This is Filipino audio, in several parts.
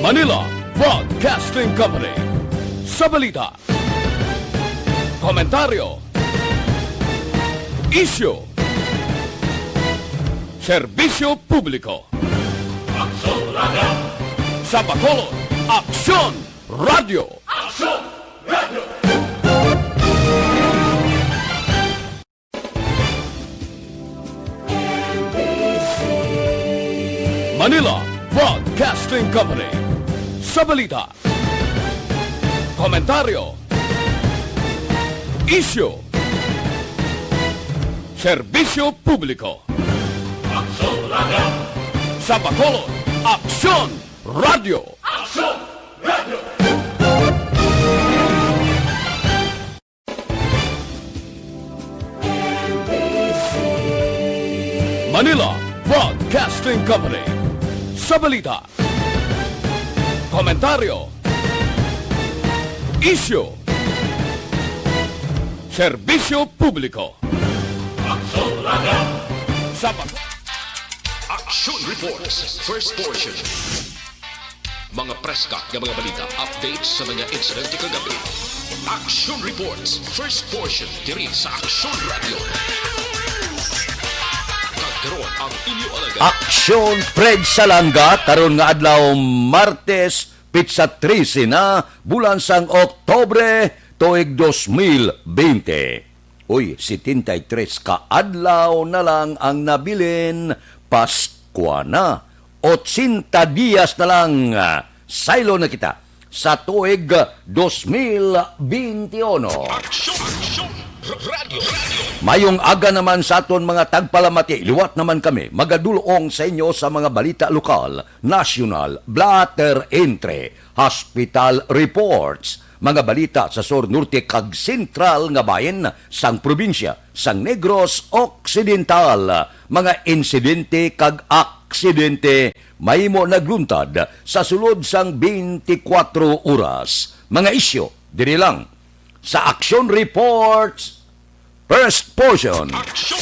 Manila Broadcasting Company. Sa balita, komentaryo, isyu, serbisyo publiko. Aksyon Radio! Sa Bacolod, Aksyon Radio! Aksyon Radio! Manila Broadcasting Company. Sa balita, komentaryo, isyu, serbisyo publiko. Aksyon Radio! Sa Bacolod, Aksyon Radio! Aksyon Radio! Manila Broadcasting Company. Sa balita, komentaryo, isyu, serbisyo publiko. Aksyon Radio! Sa Action Reports, first portion. Mga preska ng mga balita, updates sa mga insidente kagabi. Action Reports, first portion, diri sa Action Radio. Kagkaroon ang inyo alaga. Aksyon Fred Salanga karon nga adlaw Martes Pizza 13 na bulan sang Oktobre tuig 2020. Uy, 73 ka adlaw na lang ang nabilin Paskwa na. 80 dias na lang saylo na kita sa tuig 2021. Action Radio. Mayong aga naman sa aton mga tagpalamati, liwat naman kami, magadulong sa inyo sa mga balita lokal, national, blatter entry, hospital reports, mga balita sa Sur Norte kag Sentral nga bayan sang probinsya, sang Negros Occidental, mga insidente kag aksidente, mahimo nagluntad sa sulod sang 24 oras. Mga isyo, diri lang sa Action Reports First Portion. Action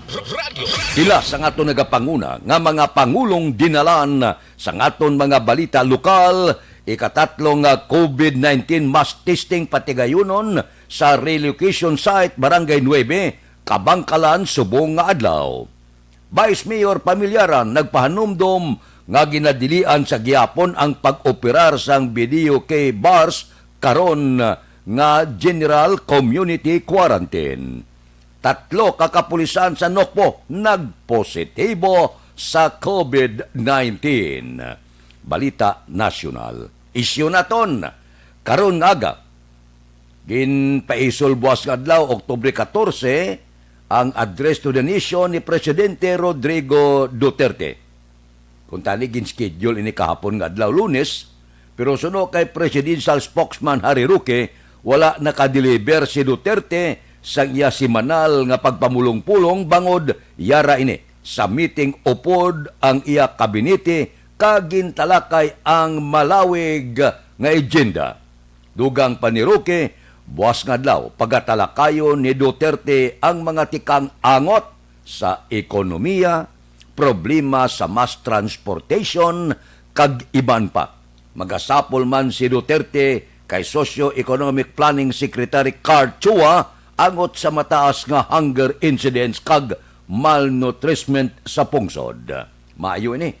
Radio. Ila sa ngaton nagapanguna nga mga pangulong dinalan sa ngaton mga balita lokal, ikatatlong COVID-19 mass testing patigayunon sa relocation site Barangay 9, Kabangkalan, Subong nga adlaw. Vice Mayor Pamilyaran nagpahanumdom nga ginadilian sa gihapon ang pag-operar sang video kay bars karon nga General Community Quarantine. 3 kakapulisan sa Nokpo nagpositibo sa COVID-19. Balita nasyonal. Isyu naton karon nga aga. Ginpaisol buwas nga adlaw Oktubre 14 ang address to the nation ni Presidente Rodrigo Duterte. Kung tani gin-schedule ini kahapon nga adlaw Lunes, pero suno kay Presidential Spokesman Harry Roque, wala nakadeliver si Duterte sa iya simanal nga pagpamulong-pulong bangod yara ini. Sa meeting upod ang iya kabinete kagintalakay ang malawig nga agenda. Dugang pa ni Roque, buwas nga adlaw pagatalakayon ni Duterte ang mga tikang angot sa ekonomiya, problema sa mass transportation kag iban pa. Magasapol man si Duterte kay Socio-Economic Planning Secretary Carl Chua angot sa mataas nga hunger incidents kag malnutrition sa pungsod. Maayo ini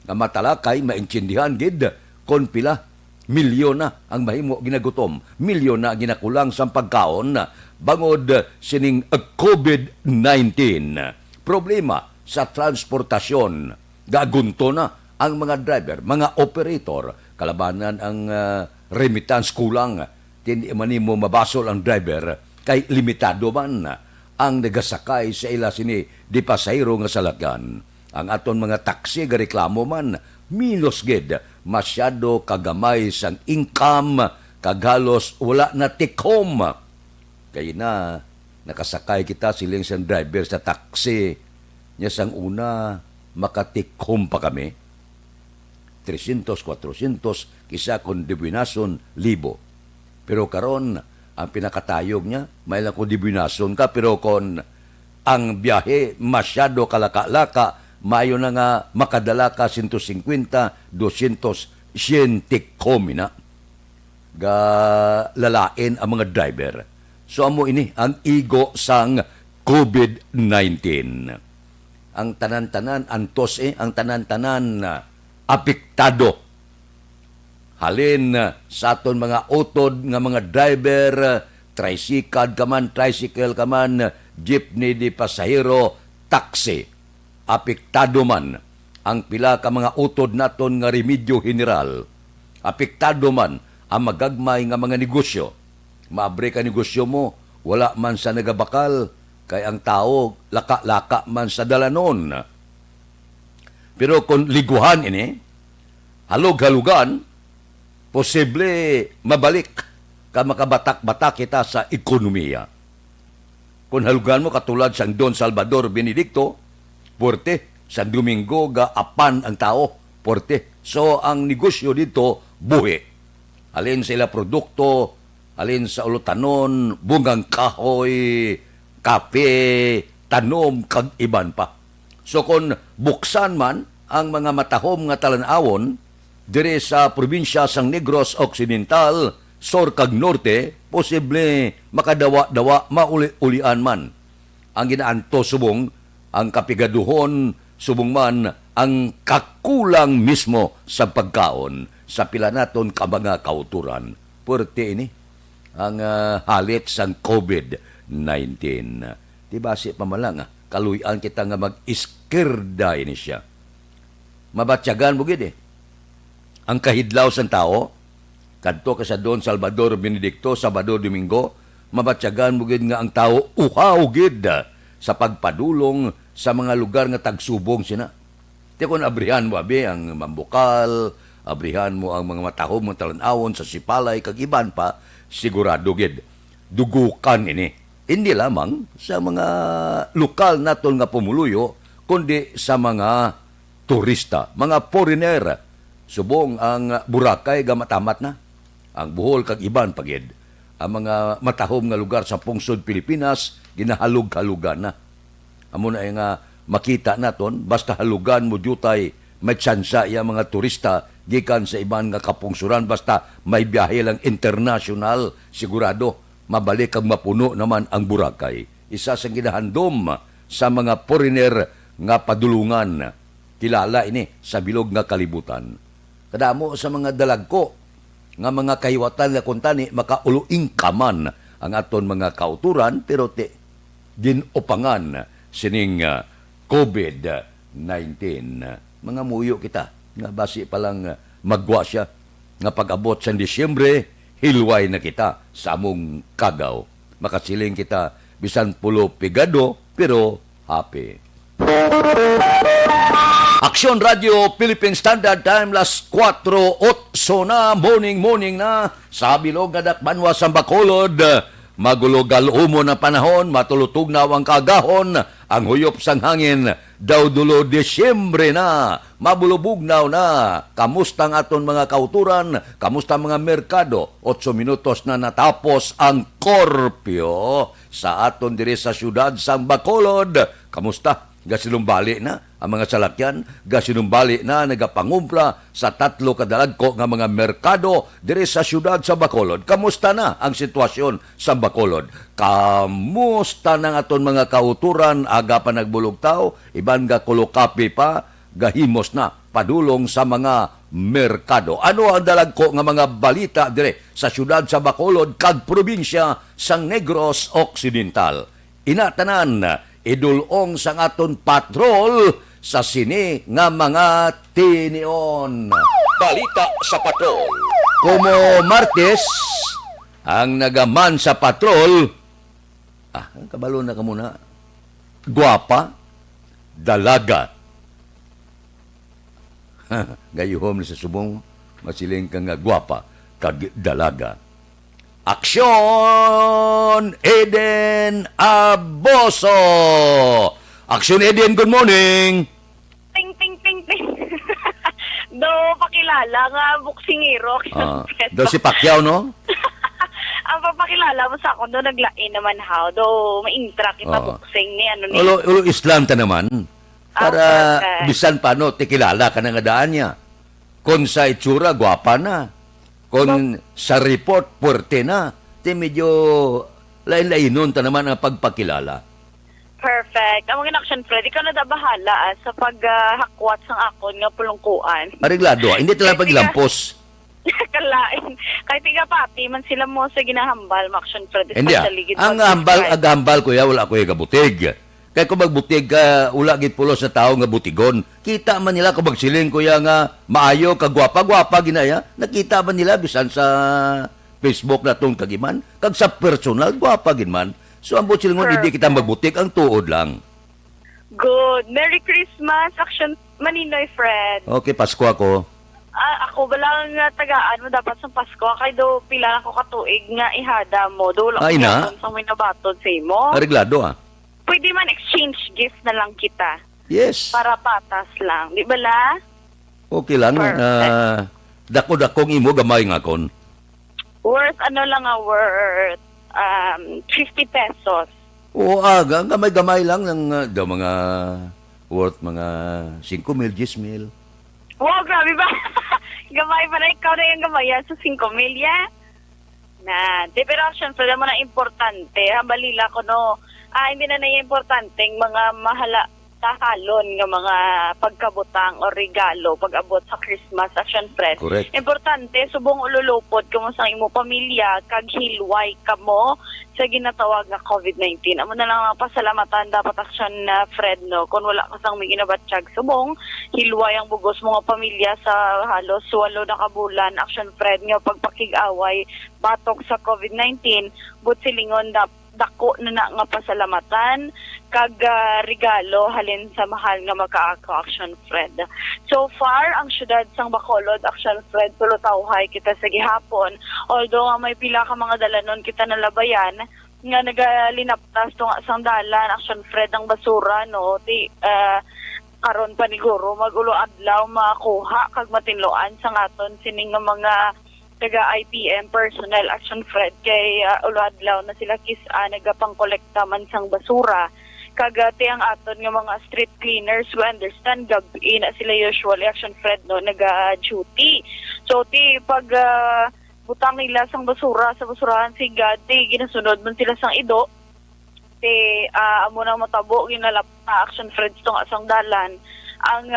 nga matalakay maintindihan gid kon pila milyon na ang mahimo ginagutom, milyon na ginakulang sa pagkaon bangod sining COVID-19. Problema sa transportasyon, gagunto na ang mga driver, mga operator, kalabanan ang remittance kulang, hindi man mo mabasol ang driver, kay limitado man ang nagasakay sa ila sini di pasayro nga salakyan. Ang aton mga taxi gareklamo man, minus gid, masyado kagamay sang income, kagalos wala na tikom. Kaya na, nakasakay kita siling sang driver sa taxi, niya sang una, makatikom pa kami. 300, 400, kisa kung dibinason, 1,000. Pero karon ang pinakatayog niya, may lang kung dibinason ka, pero kung ang biyahe masyado kalaka-laka, mayo na nga makadala ka 150, 200 siyentikomi na ga lalain ang mga driver. So amo ini ang igo sang COVID-19. Ang tanan-tanan antos ang tanan-tanan apektado. Halin sa aton mga utod nga mga driver, tricycle ka man, jeepney di pasahero, taxi. Apektado man ang pila ka mga utod naton nga remedyo general. Apektado man ang magagmay nga mga negosyo. Maabre ka negosyo mo, wala man sa nagabakal, kay ang tao laka-laka man sa dalanon. Pero kung liguhan ini, halog-halugan, posible mabalik ka makabatak-batak kita sa ekonomiya. Kung halugan mo katulad sang Don Salvador Benedicto, porte, San Domingo ga apan ang tao, porte. So ang negosyo dito, buhi. Alin sa ila produkto, alin sa ulutanon, bungang kahoy, kape, tanom, kag iban pa. So kung buksan man ang mga matahom nga talanawon, dire sa probinsya sang Negros Occidental, Sur kag Norte, posible makadawa-dawa mauli-ulian man. Ang ginaanto subong, ang kapigaduhon, subong man ang kakulang mismo sa pagkaon sa pila naton ka mga kauturan. Puerte ini ang halit sang COVID-19. Diba si pamalang, kaluyan kita nga mag-iskirda ini siya. Mabatyagan mo gid ang kahidlaw sang tao, kadto ka sa Don Salvador Benedicto, Sabado, Domingo, mabatyagan mo gid nga ang tao uhaw gid sa pagpadulong sa mga lugar nga tagsubong sina. Di kung abrihan mo abi ang mambukal, abrihan mo ang mga matahom ng talanawon sa Sipalay, kag iban pa, sigurado gid dugukan ini. Hindi lamang sa mga lokal naton nga pumuluyo, kundi sa mga turista, mga foreigner. Subong ang Boracay gamatamat na. Ang Bohol kag iban pagid. Ang mga matahom nga lugar sa pungsod Pilipinas ginahalug-halugan na. Amo na nga makita naton basta halugan mo jutay may tsansa iya mga turista gikan sa iban nga kapungsuran basta may biyahe lang international, sigurado mabalik kag mapuno naman ang Boracay. Isa sa ginahandom sa mga foreigner nga padulungan. Kilala ini sa bilog nga kalibutan. Kadamo sa mga dalagko nga mga kahiwatan nga kuntani makauluing kaman ang aton mga kauturan pero ginupangan sining COVID-19. Mga muyo kita nga basi pa lang magwa siya nga pag-abot sa Disyembre hilway na kita sa among kagaw. Makasiling kita bisan pulo pigado pero happy. Aksyon Radio Philippine Standard Time las 4:08 na morning na sa bilog nga dakbanwa sa Bacolod. Magulugal umo na panahon, matulutog na ang kagahon, ang huyop sang hangin, daw dulo Disyembre na, mabulubugnaw na. Kamusta ang aton mga kauturan? Kamusta ang mga merkado? 8 minutos na natapos ang korpyo sa aton diri sa syudad sang Bacolod. Kamusta? Gasinumbali na ang mga salakyan, gasinumbali na nagapangumpra sa 3 kadalagko nga mga merkado diri sa syudad sa Bacolod. Kamusta na ang sitwasyon sa Bacolod? Kamusta na aton mga kauturan aga pa nagbulugtaw, iban ga kolokapi pa, gahimos na padulong sa mga merkado. Ano ang dalagko nga mga balita dire sa syudad sa Bacolod kag probinsya sang Negros Occidental? Inatanan idulong sang aton patrol sa sini nga mga tinion. Balita sa patrol. Como Martes, ang nagaman sa patrol, kabalo na ka muna, gwapa, dalaga. Gayuhom na sa subong, masiling ka nga gwapa, kag dalaga. Aksyon Eden Aboso. Aksyon Eden, good morning. Ting, ting, ting, ting. Do, pakilala nga, buksingero. Do si Pacquiao, no? Ang papakilala mo sa ako, do naglain naman how. Do, maintra kita buksing ni ano ni. Ulo Islam ta naman. Para Okay. bisan pa, no, tikilala ka na nga daan niya. Kung sa itsura, gwapa na. Kung sa report, puwerte na. Di medyo lain-lainon ta naman ang pagpakilala. Perfect. Ang mga action, Fred, ikaw na da bahala sa paghakwat sang akon nga pulungkuan. Ariglado, hindi talaga paglampos. Kalain. Kahit tiga pati, man sila mo sa ginahambal, action, Fred. Hindi ang hambal ko wala ko yung gabutig. Kaya kung magbutig ka, wala git pulos na tao nga butigon. Kita man nila kung magsiling ko nga maayo, kagwapa-gwapa ginaya. Nakita man nila bisan sa Facebook na itong kagiman. Kag sa personal, gwapa ginman. So ang butsilingon, hindi kita magbutig, ang tuod lang. Good. Merry Christmas, action, Maninoy, Fred. Okay, Pasko ako. Ako balang tagaan mo dapat sa Pasko kay do pila na ko katuig nga ihada mo do lang Ay na? sa may nabatod sa imo. Ariglado Pwede man exchange gift na lang kita Yes. para patas lang, di ba la? Okay lang. Perfect. Dako-dakong imo, gamay nga kon. Worth worth 50 pesos. Oo, gamay-gamay lang ng mga worth mga 5,000, 10,000. Wow, grabe ba? Gamay pa na ikaw na yung gamayan sa 5,000 ya? Na, deperation pa naman ang importante. Balila ko no. Hindi na importanteng mga mahala tahalon nga mga pagkabutang o regalo pag-abot sa Christmas action, Fred. Correct. Importante, subong ululupod kamo sa imo pamilya, kag hilway kamo sa ginatawag na COVID-19. Amo na lang ang pasalamatan dapat action, Fred, no? Kung wala ka sang may ginabatsyag subong, hilway ang bugos mga pamilya sa halos 8 na kabulan action, Fred, nga pagpakig-away batok sa COVID-19, but silingon dako na nga pasalamatan kag regalo halin sa mahal nga makaako action, Fred. So far ang syudad sang Bacolod action, Fred, tulutawhay kita sa gihapon, although may pila ka mga dalanon kita nalabayan nga nagalinaptas tong sang dalan action, Fred, ang basura no karon paniguro magulo adlaw makuha kag matinloan sa aton sining nga mga taga-IPM personnel action, Fred, kay uladlaw na sila nagapang-kolekta man sang basura. Kagati ang aton nga mga street cleaners, we understand gabi na sila usually action, Fred, no, naga-duty. So pag butang nila sang basura sa basurahan sigad, ginasunod man sila sang ido. Amo na matabo ginalapta action, Fred, tong asang dalan ang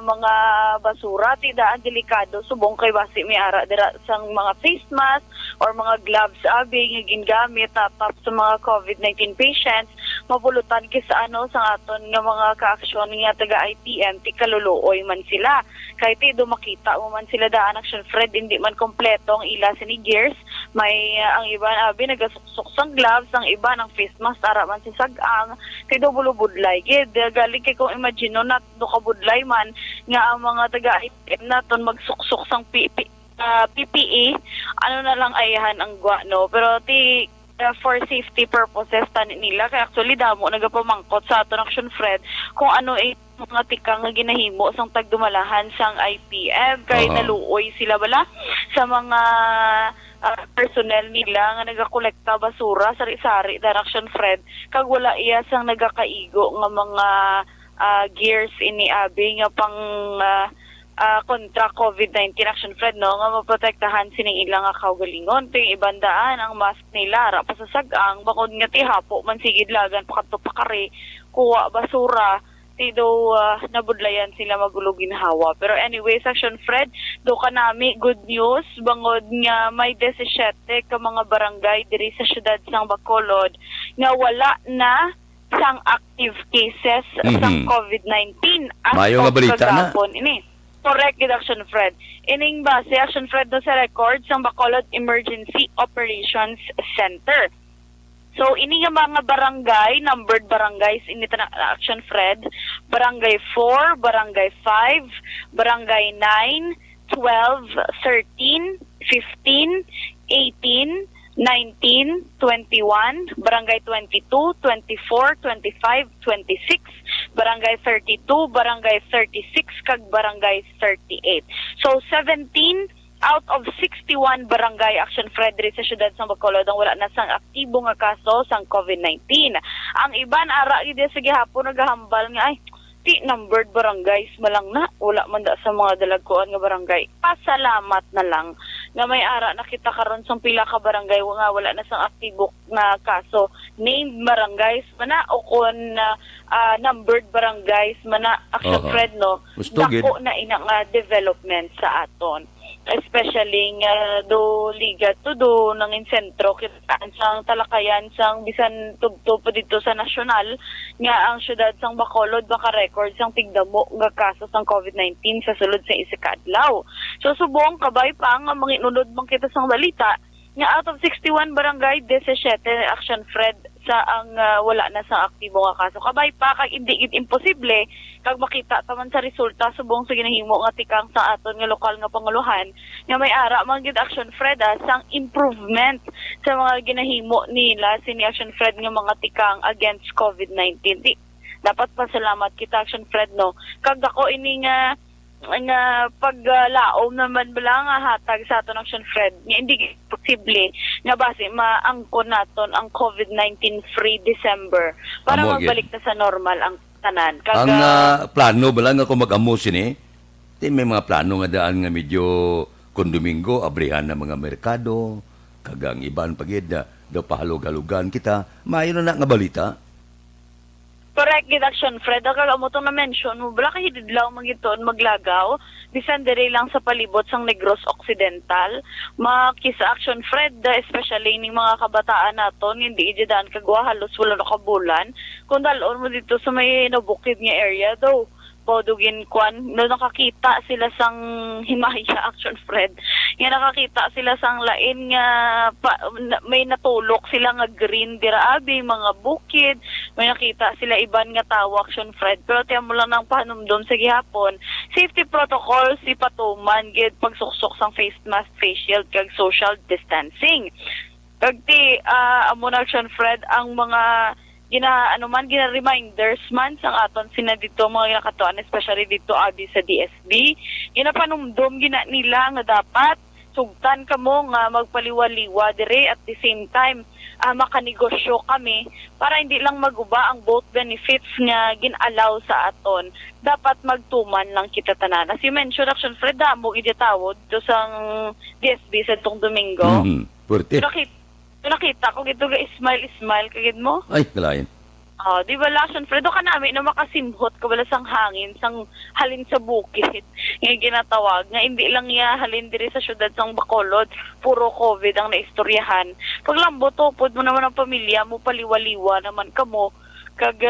mga basura tidaan delikado subong kay basi may ara dira sang mga face mask or mga gloves nga gingamit tapos sa mga COVID-19 patients mapulutan sa sa aton nga mga kaaksyon nga taga IPM ti kaluluoy man sila kay ti do makita mo man sila daan action, Fred, hindi man kompleto ang ila ni gears may ang iba nagasuksok sang gloves, ang iba ng face mask ara man si sagang kay do bulubudlay gid galing kay kung imagine na do budlay man nga ang mga taga-IPM naton magsuksok sang PPE, na lang ayahan ang gwa, no? Pero for safety purposes nila, kaya actually damo nagapamangkot sa aton action, Fred, kung ano mga tikang nga ginahimo sang tagdumalahan sang IPM kay naluoy sila bala sa mga personnel nila nga nagakolekta basura sari-sari direction, Fred, kag wala iya sang nagakaigo nga mga gears ini abi nga pang kontra COVID-19 action, Fred, no, nga maprotektahan sining ilang nga kaugalingon ting ibandaan ang mask nila ra pa sa sagang bakod nga tihapo man sigid lagan pakadto pakari kuha basura do nabudlayan sila magulugin hawa. Pero anyways action, Fred, do kanami good news bangod nga may 17 ka mga barangay diri sa syudad sang Bacolod nga wala na sang active cases sang COVID-19 Mayo nga balita na. Ini. Correct, action, Fred. Ining base action, Fred, no, sa record sang Bacolod Emergency Operations Center. So ini nga mga barangay, numbered barangays ini action, Fred, barangay 4, barangay 5, barangay 9, 12, 13, 15, 18, 19, 21, barangay 22, 24, 25, 26, barangay 32, barangay 36, kag barangay 38. So 17 out of 61 barangay action, Fred, sa syudad sang Bacolod ang wala na sang aktibo nga kaso sang COVID-19. Ang iban ara gid sa gihapon nagahambal nga Ti numbered barangays malang na wala man da sa mga dalagkuan nga barangay. Pasalamat na lang nga may ara nakita karon sang pila ka barangay nga wala na sang aktibo nga kaso. Named barangays mana o kon numbered barangays mana action Oo. Fred no. Gusto gid. Dako na ina nga development sa aton. Especially nga do liga to do ng insentro kitaan sang talakayan sang bisan tugtog pa dito sa nasyonal nga ang syudad sang Bacolod maka-record sang tigdamo nga kaso sang COVID-19 sa sulod sa isa ka adlaw. So subong kabay pa nga manginunod man kita sang balita nga out of 61 barangay 17 action Fred sa ang wala na sa aktibo nga kaso. Kabay pa kag hindi gid imposible kag makita taman sa resulta subong sa ginahimo nga tikang sa aton nga lokal nga panguluhan nga may ara man gid action Fred sang improvement sa mga ginahimo nila sini action Fred nga mga tikang against COVID-19. Dapat pasalamat kita action Fred no. Kag ako ini nga paglaom naman bala nga hatag sa aton action Fred nga hindi posible nga base maangkon naton ang COVID-19 free December para Amo, magbalik na sa normal ang tanan. Ang plano bala nga kung mag-amusin may mga plano nga daan nga medyo kung Domingo, abrihan na mga merkado, kagang iban pagid daw pahalog-halugan kita, mayon na nga balita. Correct, gid action Fred. Kag amo tong na-mention mo, bala kay hididlaw magiton maglagaw, bisan diri lang sa palibot sang Negros Occidental. Makisa action Fred, especially ning mga kabataan naton, hindi ididan kagwa halos wala na kabulan. Kung dalon mo dito sa may nabukid nga area daw, podugin kwan, no nakakita sila sang himaya action Fred. Nga nakakita sila sang lain nga may natulok sila nga green dira abi mga bukid, may nakita sila iban nga tawo action Fred. Pero tiyan mo lang ng panumdum sa gihapon, safety protocol si patuman gid pagsuksok sang face mask, face shield kag social distancing. Kag amo na action Fred ang mga gina-reminders man sang aton sina dito mga nakatuan especially dito abi sa DSB ginapanumdum gina nila nga dapat sugtan kamo nga magpaliwaliwa dire at the same time makanegosyo kami para hindi lang maguba ang both benefits nga ginalaw sa aton. Dapat magtuman lang kita tanan. As you mentioned, action Fred, mo iditawod do sang DSB sa tong Domingo. Puerte. Nakita ko gito ga smile kagid mo. Ay, kalayan. Di ba action Fred, do ka namin na makasimhot ka wala sang hangin, sang halin sa bukid. Nga ginatawag, nga hindi lang niya halin diri sa syudad sang Bacolod, puro COVID ang naistoryahan. Paglambo, tupod mo naman ang pamilya mo, paliwaliwa naman kamo, kag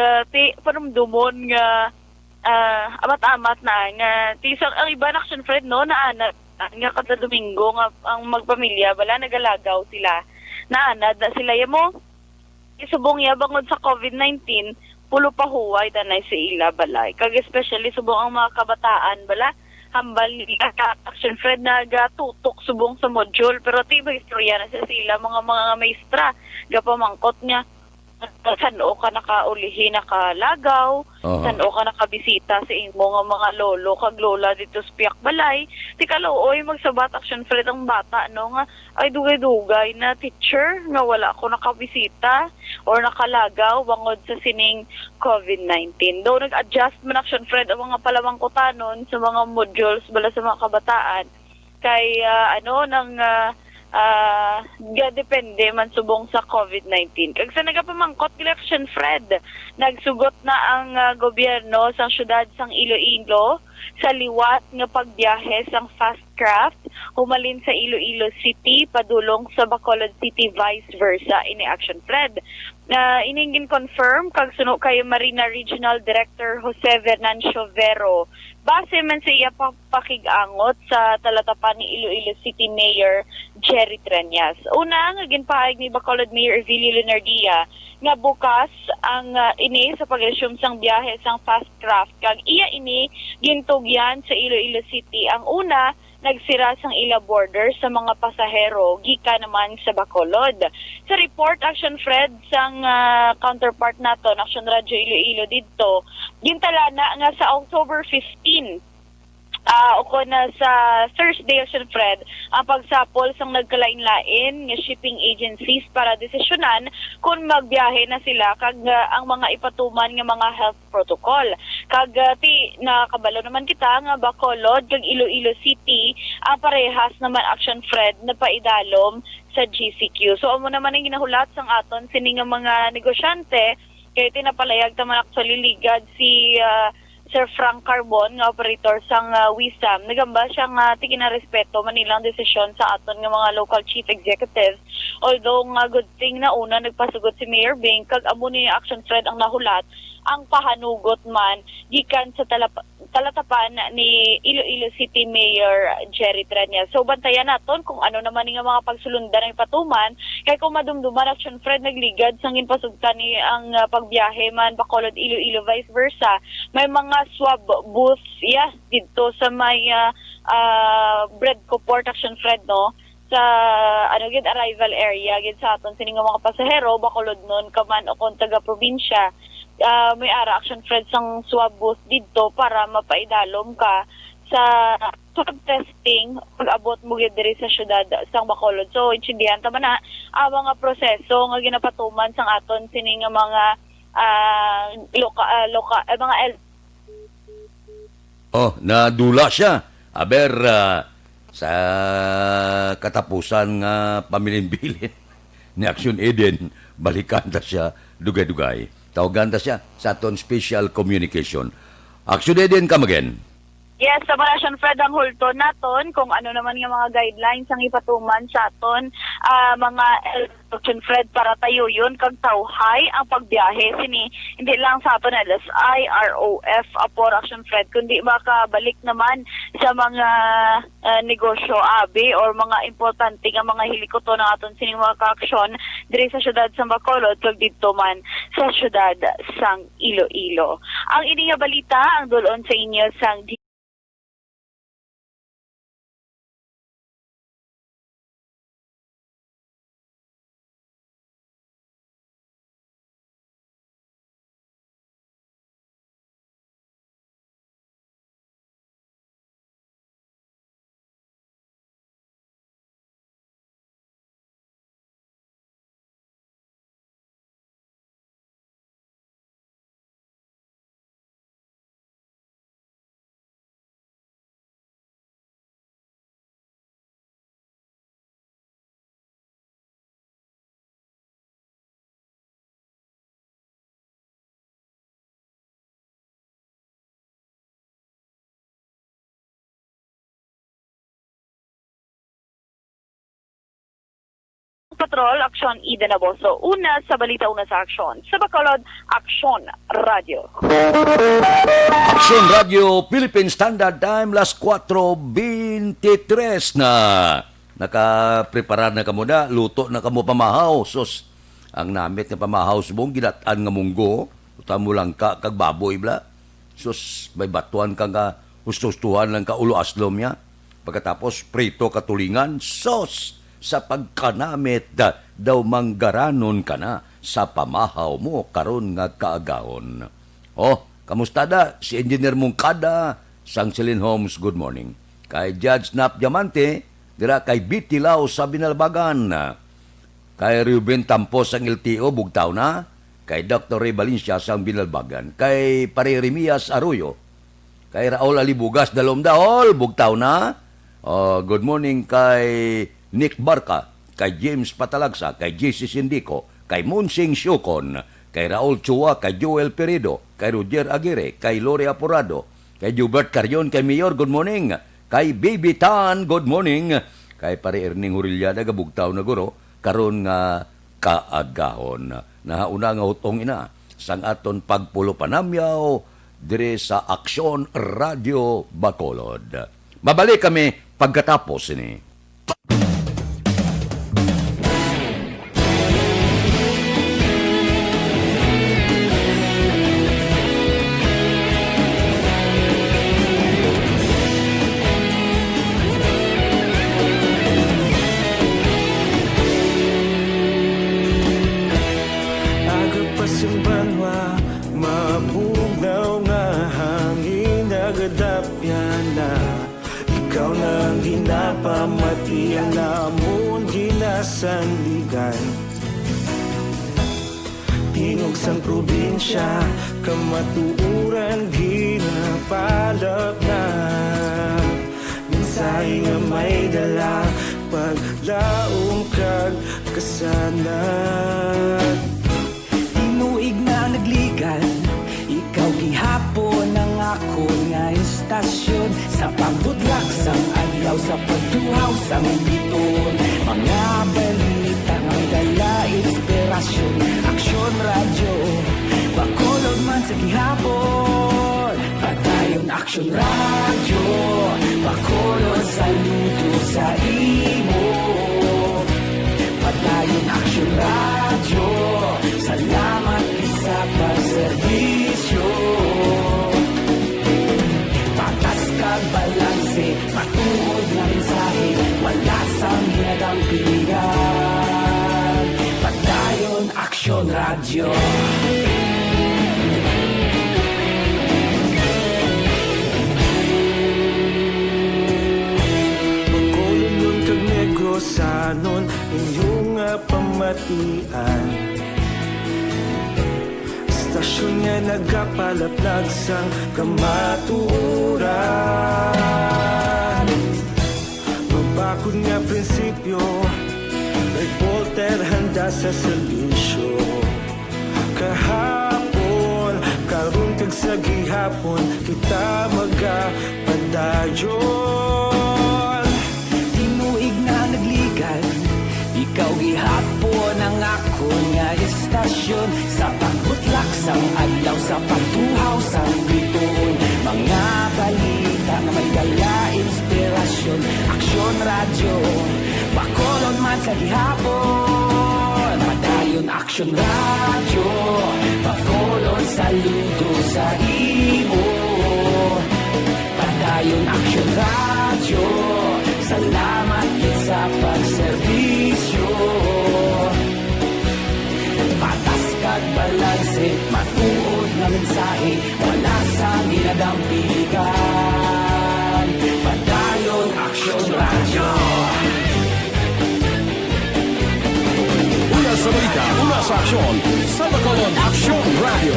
panumdumon nga amat-amat na, nga ang iba na action Fred, no, naanat, nga kada Domingo, nga ang magpamilya, bala nagalagaw sila, naanad na sila mo, isubong yabangod sa COVID-19, pulo pa huway danay sa ila balay. Kag especially subong ang mga kabataan bala, hambal nila action Fred nagatutok subong sa module. Pero tiba istorya na sa sila, mga maestra, gapamangkot niya, saan-o ka nakaulihi, nakalagaw, saan-o ka nakabisita sa imo nga mga lolo, kag lola dito sa Piak Balay. Di ka oy magsabat action Fred ang bata, no, nga ay dugay-dugay na teacher, nga wala ko nakabisita or nakalagaw, bangod sa sining COVID-19. Though nag-adjust man action Fred ang mga palamangkotanon sa mga modules, bala sa mga kabataan, kay depende man subong sa COVID-19. Kag sa nagapamangkot election Fred, nagsugot na ang gobyerno sa syudad sang Iloilo sa liwat nga pagbiyahe sang fast craft humalin sa Iloilo City padulong sa Bacolod City vice versa ini action Fred. Iningin confirm kag suno kay Marina Regional Director Jose Venancio Vero. Base man sa iya pakigangot sa talatapan ni Iloilo City Mayor Jerry Treñas. Una nga ginpaayag ni Bacolod Mayor Evilio Lunardia nga bukas ang ini sa pag-resume sang biyahe sang fast craft kag iya ini gintugyan sa Iloilo City. Ang una nagsira sang ila border sa mga pasahero gikan naman sa Bacolod. Sa report action Fred sang counterpart nato Action Radio Iloilo didto gintala na nga sa October 15 o na sa Thursday, Action Fred, ang pagsapol sang nagkalain-lain nga shipping agencies para desisyonan kung magbiyahe na sila kag ang mga ipatuman nga mga health protocol. Kag ti nakabalo naman kita nga Bacolod kag Iloilo City ang parehas naman, Action Fred, na paidalom sa GCQ. So amo naman ang ginahulat sang aton sini nga mga negosyante kay tinapalayag taman actually ligad si Sir Frank Carbon, nga operator sang Wisam. Nagamba siya nga respeto manilang desisyon sa aton nga mga local chief executives. Although nga good thing na una nagpasugot si Mayor Bing kag amo ni Action Fred ang nahulat, ang pahanugot man gikan sa talatapan ni Iloilo City Mayor Jerry Treñas. So bantayan naton kung ano naman nga mga pagsulundan ng patuman kay kung madumduman, Action Fred, nagligad sang ginpasugtan ni ang pagbiyahe man Bacolod Iloilo vice versa. May mga swab booth dito sa may Bredco Port, Action Fred, no, sa arrival area gid sa aton sining mga pasahero Bacolod nun kaman o kon taga probinsya. May ara, Action Fred, sang swab booth dito para mapaidalom ka sa swab testing pag-abot mo gid diri sa syudad sang Bacolod. So intindihan ta man na ang mga proseso nga ginapatuman sang aton sining mga mga nadula siya. Aber, sa katapusan nga pamilimbilin ni Action Eden, balikan ta siya dugay-dugay. Tawagan ta siya sa aton special communication. Action Eden, come again. Yes, sa mga Action Fred, ang hulto naton kung ano naman yung mga guidelines ang ipatuman sa aton mga Action Fred para tayo yun kag tawhay ang pagbiyahe sini hindi lang sa aton LSI, ROF, Apor, Action Fred, kundi makabalik naman sa mga negosyo abi or mga importante nga mga hilikoto ng aton sining mga kaaksyon diri sa syudad sa Bacolod kag dito man sa syudad sang Iloilo. Ang ini nga balita ang dulon sa inyo sang Patrol, Aksyon Eden Aboso. Una sa balita, una sa aksyon. Sa Bacolod, Aksyon Radio. Action Radio Philippine Standard Time, las 4:23 na. Nakapreparar na kamo na, luto na kamo pamahaw. Sos, ang namit na pamahaw subong, ginatan nga munggo, utamo lang ka, kag baboy bla. Sos, may batuan ka nga, hustustuhan lang ka ulo aslom niya. Pagkatapos, prito katulingan, sos, sa pagkanamit daw manggaranon ka na sa pamahaw mo karon nga kaagahon. Kamusta da? Si Engineer Mungkada, sang Celine Holmes, good morning. Kay Judge Nap Diamante, dira kay Bitilaw sa Binalbagan. Kay Ruben Tampos sang LTO, bugtaw na. Kay Dr. Ray Valencia sang Binalbagan. Kay Pare Remias Arroyo. Kay Raul Alibugas, Dalom-Daol, bugtaw na. Good morning kay Nick Barca, kay James Patalagsa, kay JC Sindico, kay Monsing Syukon, kay Raul Chua, kay Joel Peredo, kay Roger Aguirre, kay Lore Apurado, kay Jubert Carion, kay Mayor, good morning, kay Baby Tan, good morning, kay Pare Erning Hurilyada, gabugtaw na guro, karon nga kaagahon. Nahauna nga utong ina, sang aton pagpulo panamyaw, dire sa Aksyon Radio Bacolod. Mabalik kami pagkatapos ini. Mapugnaw nga hangin nagadapyan na Iyang namon ginasandigan, tingog sang probinsya, kamatuuran ginapalap na. Minsay nga may dala, paglaong kag kasanat. Tinuig na nagligan, ikaw gihapon ang ako nga istasyon. Sa pagbudlak sang adlaw, sa pagtuhaw sang biton, mga balita nga dala inspirasyon. Aksyon radyo, bakolod man sa gihapon. Padayon aksyon radyo, bakolod saludo sa imo. Padayon aksyon radyo, salamat sa pagserbisyo. Patas kag balanse, matuod na mensahe, wala sang ginadang pilihan. Padayon aksyon radyo. Pagkolon kag negosanon, inyong nga pamatian. Stasyon nga nagapalaplag sang kamatuuran. Mabakod nga prinsipyo, nag-Voltaire handa sa serbisyo. Kahapon, karon kag sa gihapon, kita magapadayon. Tinuig na nagligan, ikaw gihapon ang ako nga istasyon. Sa pagbutlak sang adlaw, sa pagtuhaw sang biton, mga balita nga may dala inspirasyon. Aksyon radyo, bakolon man sa gihapon. Padayon aksyon radyo, bakolon saludo sa imo. Padayon aksyon radyo, salamat sa pagserbisyo. Patas kag balanse, matuod na mensahe, wala sa ginadang piligan. Padayon aksyon radyo. Una sa balita, una sa aksyon, sa Bacolod Aksyon Radio.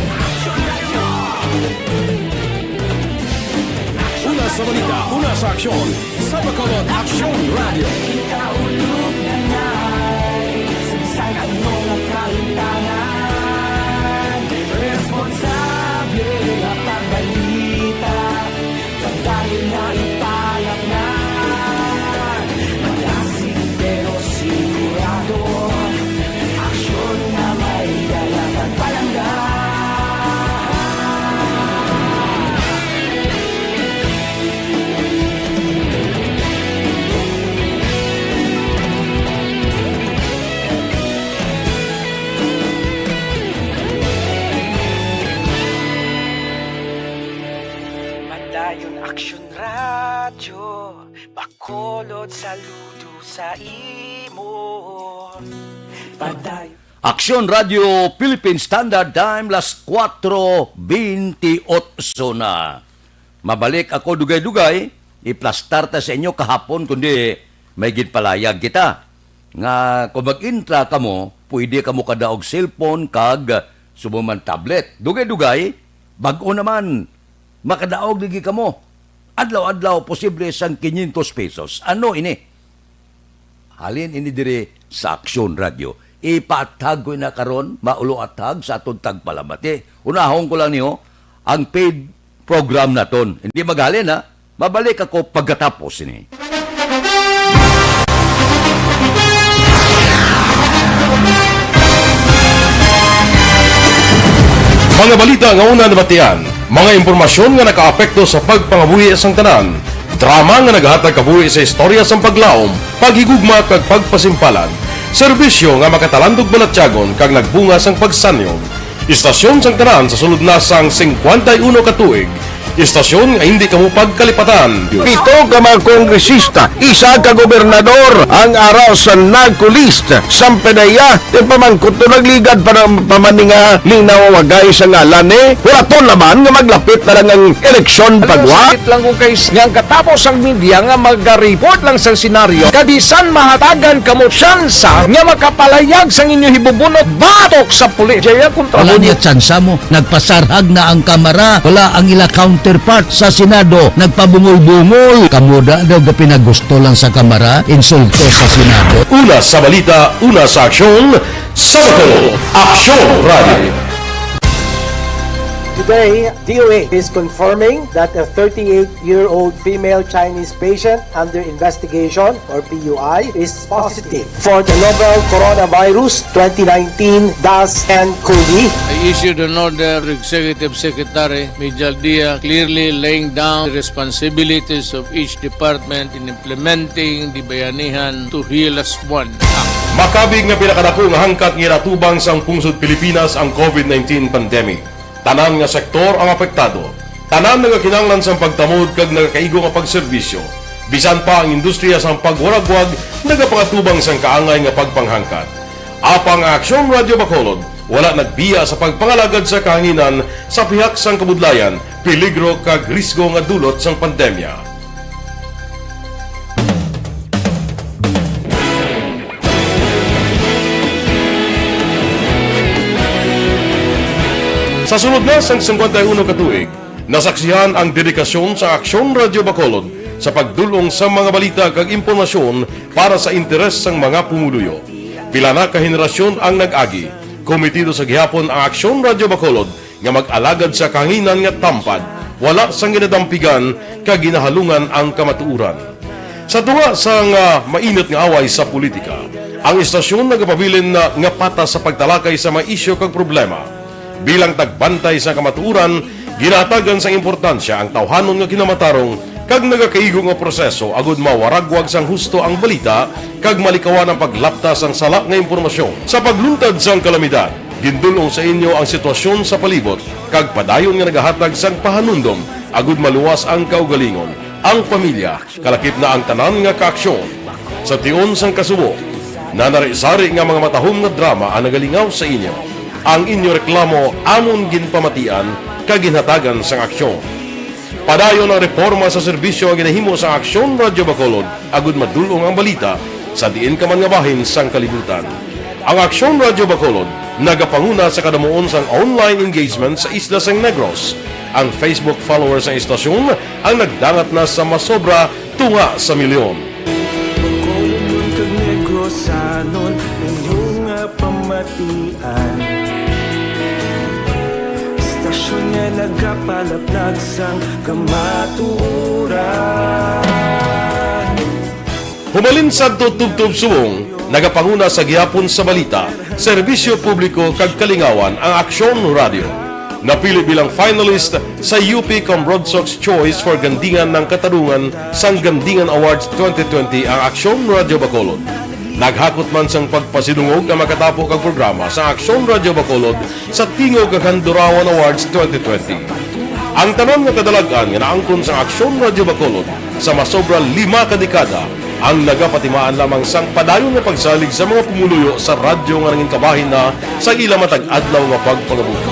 Una sa balita, una sa aksyon, sa Bacolod Aksyon Radio. Kaulog na na'y sinsan ang mga kahintangan. Responsable na pagbalita, pagdahin na ipalak na. Malasig pero sigurado, aksyon na may dalang pagpalanggan. Padayon aksyon radyo, bakolod saludo sa imo. Padayon Aksyon Radio Philippine Standard Time, las 4:28 na. Mabalik ako dugay-dugay, iplastar ta sa inyo kahapon kundi may ginpalayag kita. Nga kung mag-intra ka mo, pwede ka mo kadaog cellphone kag sumuman tablet. Dugay-dugay, bag-o naman, makadaog ligi ka mo. Adlaw-adlaw posible sang 500 pesos. Ano ini? Halin ini dire sa Aksyon Radio. Ipatag ko na karon, maulo atag sa atong tagpalamati. Unahon ko lang niyo, ang paid program naton. Hindi magalin ha, mabalik ako pagkatapos ini. Mga balita nga una nabatian, mga impormasyon nga nakaapekto sa pagpangabuhi sang tanan, drama nga naghatag kabuhi sa istorya sang paglaom, paghigugma kag pagpasimpalan, serbisyo nga makatalandog balatyagon kag nagbunga sang pagsanyog, istasyon sang tanan sa sulod na sang 51 ka tuig, Istasyon nga hindi kamo pagkalipatan. Pito ka mga kongresista, isa ka gobernador ang araw sa nagkulist sa pedaya di pamangkot to nagligad para pamaninga linaw wagay sa ngalan wala to naman nga maglapit na lang ang eleksyon pagwa. Sakit lang kung kayo nga katapos ang media nga mag-report lang sa senaryo kadisan mahatagan kamo tsansa nga makapalayag sa inyo hibubunot batok sa pulis. Jaya kontra Wala niya tsansa mo. Nagpasarhag na ang kamara. Wala ang ila counterpart sa Senado. Nagpabungol-bungol. Kamuda daw ga pinagusto lang sa kamara. Insulto sa Senado. Una sa balita, una sa aksyon, sa Bacolod, Aksyon Radio. Today, DOA is confirming that a 38-year-old female Chinese patient under investigation, or PUI, is positive for the novel coronavirus 2019 DAS-CoV. I issued an order to Executive Secretary Mijal Dia clearly laying down the responsibilities of each department in implementing the Bayanihan to Heal as One Act. Makabig nga pinakadako nga hangkat nga natubang sang pungsod Pilipinas ang COVID-19 pandemic. Tanan nga sektor ang apektado. Tanan nga kinahanglan sang pagtamod kag nagakaigo nga pagserbisyo. Bisan pa ang industriya sang pagwaragwag nagapangatubang sang kaangay nga pagpanghangkat. Apang Aksyon Radio Bacolod wala nagbiya sa pagpangalagad sa kahanginan sa pihak sang kabudlayan, peligro kag risgo nga dulot sang pandemya. Sa sunod na sang 51 katuig, nasaksihan ang dedikasyon sa Aksyon Radio Bacolod sa pagdulong sa mga balita kag impormasyon para sa interes sang mga pumuluyo. Pila na ka henerasyon ang nag-agi, komitido sa gihapon ang Aksyon Radio Bacolod nga mag-alagad sa kahanginan nga tampad, wala sang ginadampigan kag ginahalungan ang kamatuuran. Sa duwa sang mainit nga away sa politika, ang istasyon nagapabilin na nga patas sa pagtalakay sa mga isyu kag problema. Bilang tagbantay sa kamatuuran, ginatagan sa importansya ang tawhanon nga kinamatarong kag nagakaigo nga proseso agud mawaragwag sang husto ang balita kag malikawan ang paglaptas ang sala nga impormasyon. Sa pagluntad sang kalamidad, gindulong sa inyo ang sitwasyon sa palibot kag padayon nga nagahatag sang pahanundom agud maluwas ang kaugalingon, ang pamilya, kalakip na ang tanan nga kaaksyon. Sa tion sang kasubo, nanari-sari nga mga matahom nga drama ang nagalingaw sa inyo. Ang inyo reklamo amon ginpamatian kaginhatagan sang aksyon. Padayon ang reforma sa serbisyo nga ginahimo sa Aksyon Radio Bacolod agud madulong ang balita sa diin ka man nga bahin sang kalibutan. Ang Aksyon Radio Bacolod nagapanguna sa kadamuon sang online engagement sa isla sang Negros. Ang Facebook followers sa istasyon ang nagdangat na sa masobra tunga sa milyon. Bacolod kag Negros anon inyong pamatian. Stasyon nga nagapalaplag sang kamaturan. Humalin sa tutubtub suwong, nagapanguna sa gihapon sa balita, serbisyo publiko kag kalingawan ang Aksyon Radio. Napili bilang finalist sa UP Comrodsox Choice for Gandingan ng Katarungan sang Gandingan Awards 2020 ang Aksyon Radio Bacolod. Naghakot man sang pagpasinungog na makatapo kang programa sa Aksyon Radio Bacolod sa Tingog kag Handurawan Awards 2020. Ang tanon nga kadalagan nga naangkon sa Aksyon Radio Bacolod sa masobra 5 ka dekada ang nagapatimaan lamang sang padayon nga pagsalig sa mga pumuluyo sa radyo nga nanging kabahin na sa ila matag adlaw nga pagpangabuhi.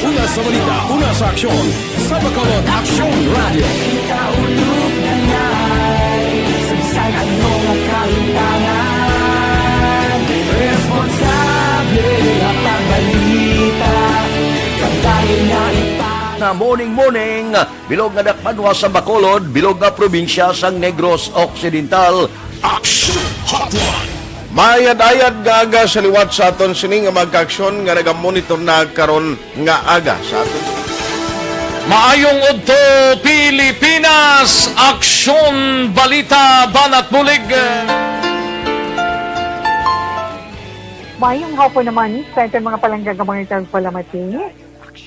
Una sa balita, una sa aksyon, sa Bacolod Aksyon Radio. Kaulog na na'y Sagsag ano nga kaintangan Responsable at ang balita Kagaya na Na morning, bilog nga dakpanwa sa Bacolod, bilog nga probinsya sang Negros Occidental. Action Hotline. Mayad-ayad nga aga sa liwat sa aton sini nga magkaaksyon nga nagamonitor na karon nga aga sa aton. Maayong udto Pilipinas, Aksyon Balita Banat Bulig. Mayong hapon naman sa itong mga palanggang mga palamati.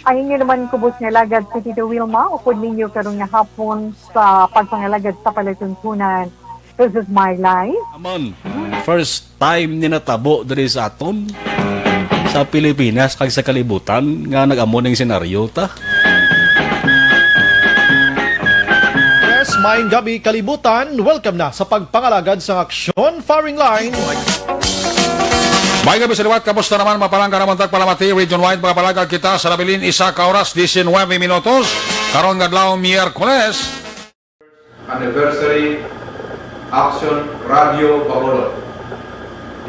Ay inyo naman kubos nga lagad sa Tito Wilma, upod ninyo karong nga hapon sa pagpangalagad sa palatuntunan. This is my life. Amon, first time ni natabo diri sa aton. sa Pilipinas kag sa kalibutan nga nag-amo ning senaryo ta. Yes, maayong gabi kalibutan. Welcome na sa pagpangalagad sa aksyon firing line. May gabi sa liwat, kamusta naman mapalangga naman tagpalamati, region-wide mga palagag kita sa labilin isa ka oras, 19 minutos, karon nga Miyerkules. Anniversary Action Radio Bacolod.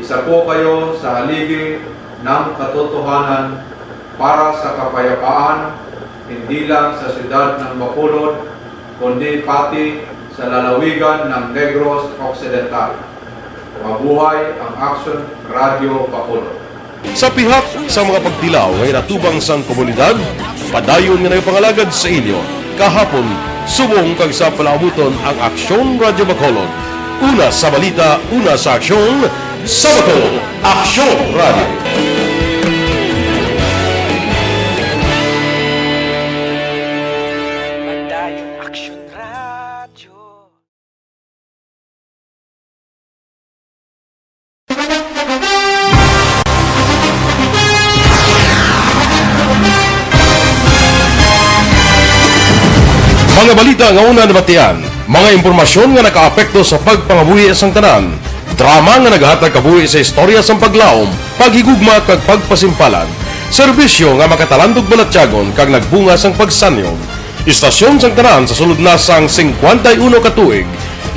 Isa po kayo sa haligi ng katotohanan para sa kapayapaan, hindi lang sa siyudad ng Bacolod, kundi pati sa lalawigan ng Negros Occidental. Mabuhay ang Action Radio Bacolod. Sa pihak sa mga pagtilaw ngay natubang sang komunidad, padayon nga nagpangalagad sa inyo. Kahapon, subong kag sa palabuton ang Aksyon Radio Bacolod. Una sa balita, una sa aksyon, sa Bacolod, Aksyon Radio. Mga balita nga una nabatian, mga impormasyon nga nakaapekto sa pagpangabuhi sang tanan, drama nga naghatag kabuhi sa istorya sang paglaom, paghigugma kag pagpasimpalan, serbisyo nga makatalandog balatyagon kag nagbunga sang pagsanyog, istasyon sang tanan sa sulod na sang 51 ka tuig,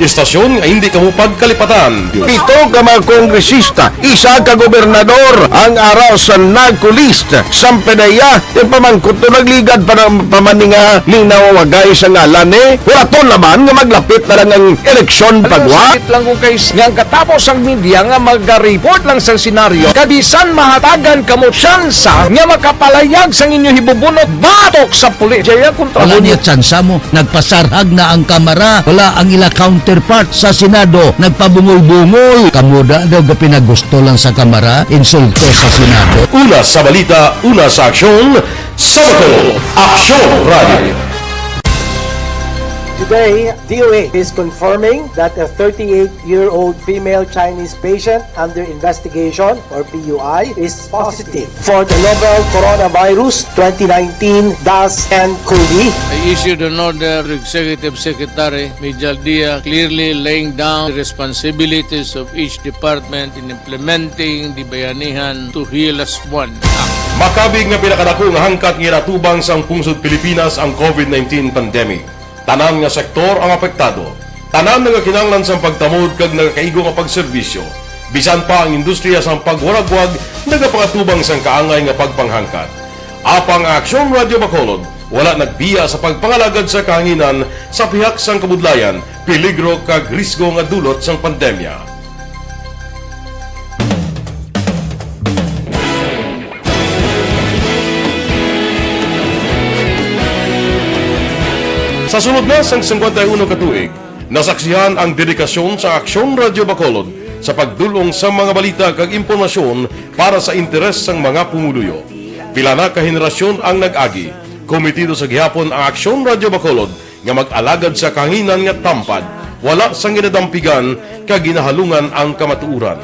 istasyon nga hindi kamo pagkalipatan. Pito ka mga kongresista, isa ka gobernador ang araw sa nagkulist sa PDEA yung pamangkot to nagligad para pamaninga ning nawawagay sa ngalan Huraton naman nga maglapit na lang ang eleksyon pagwa. Sakit lang ko guys nga katapos ang media nga mag-report lang sa senaryo kabisan mahatagan kamo tsansa nga makapalayag sang inyo hibubunot batok sa pulis. Jaya kontra Wala niya tsansa mo, nagpasarhag na ang kamara, wala ang ila counterpart sa Senado, nagpabungol-bungol. Kamuda daw ga pinagusto lang sa kamara, insulto sa Senado. Una sa balita, una sa aksyon, sa Bacolod, Aksyon Radio. Today, DOA is confirming that a 38-year-old female Chinese patient under investigation, or PUI, is positive for the novel coronavirus 2019-nCoV. I issued an order to Executive Secretary Mijal Dia clearly laying down the responsibilities of each department in implementing the Bayanihan to Heal as One Act. Makabig nga pinakadako nga hangkat nga natubang sang pungsod Pilipinas ang COVID-19 pandemic. Tanan nga sektor ang apektado. Tanan nga kinahanglan sang pagtamod kag nagakaigo nga pagserbisyo. Bisan pa ang industriya sang pagwaragwag nagapangatubang sang kaangay nga pagpanghangkat. Apang Aksyon Radio Bacolod wala nagbiya sa pagpangalagad sa kahanginan sa pihak sang kabudlayan, peligro kag risgo nga dulot sang pandemya. Sa sunod na sang 51 ka tuig, nasaksihan ang dedikasyon sa Aksyon Radio Bacolod sa pagdulong sa mga balita kag impormasyon para sa interes sang mga pumuluyo. Pila na ka henerasyon ang nag-agi, komitido sa gihapon ang Aksyon Radio Bacolod nga mag-alagad sa kahanginan nga tampad, wala sang ginadampigan kag ginahalungan ang kamatuuran.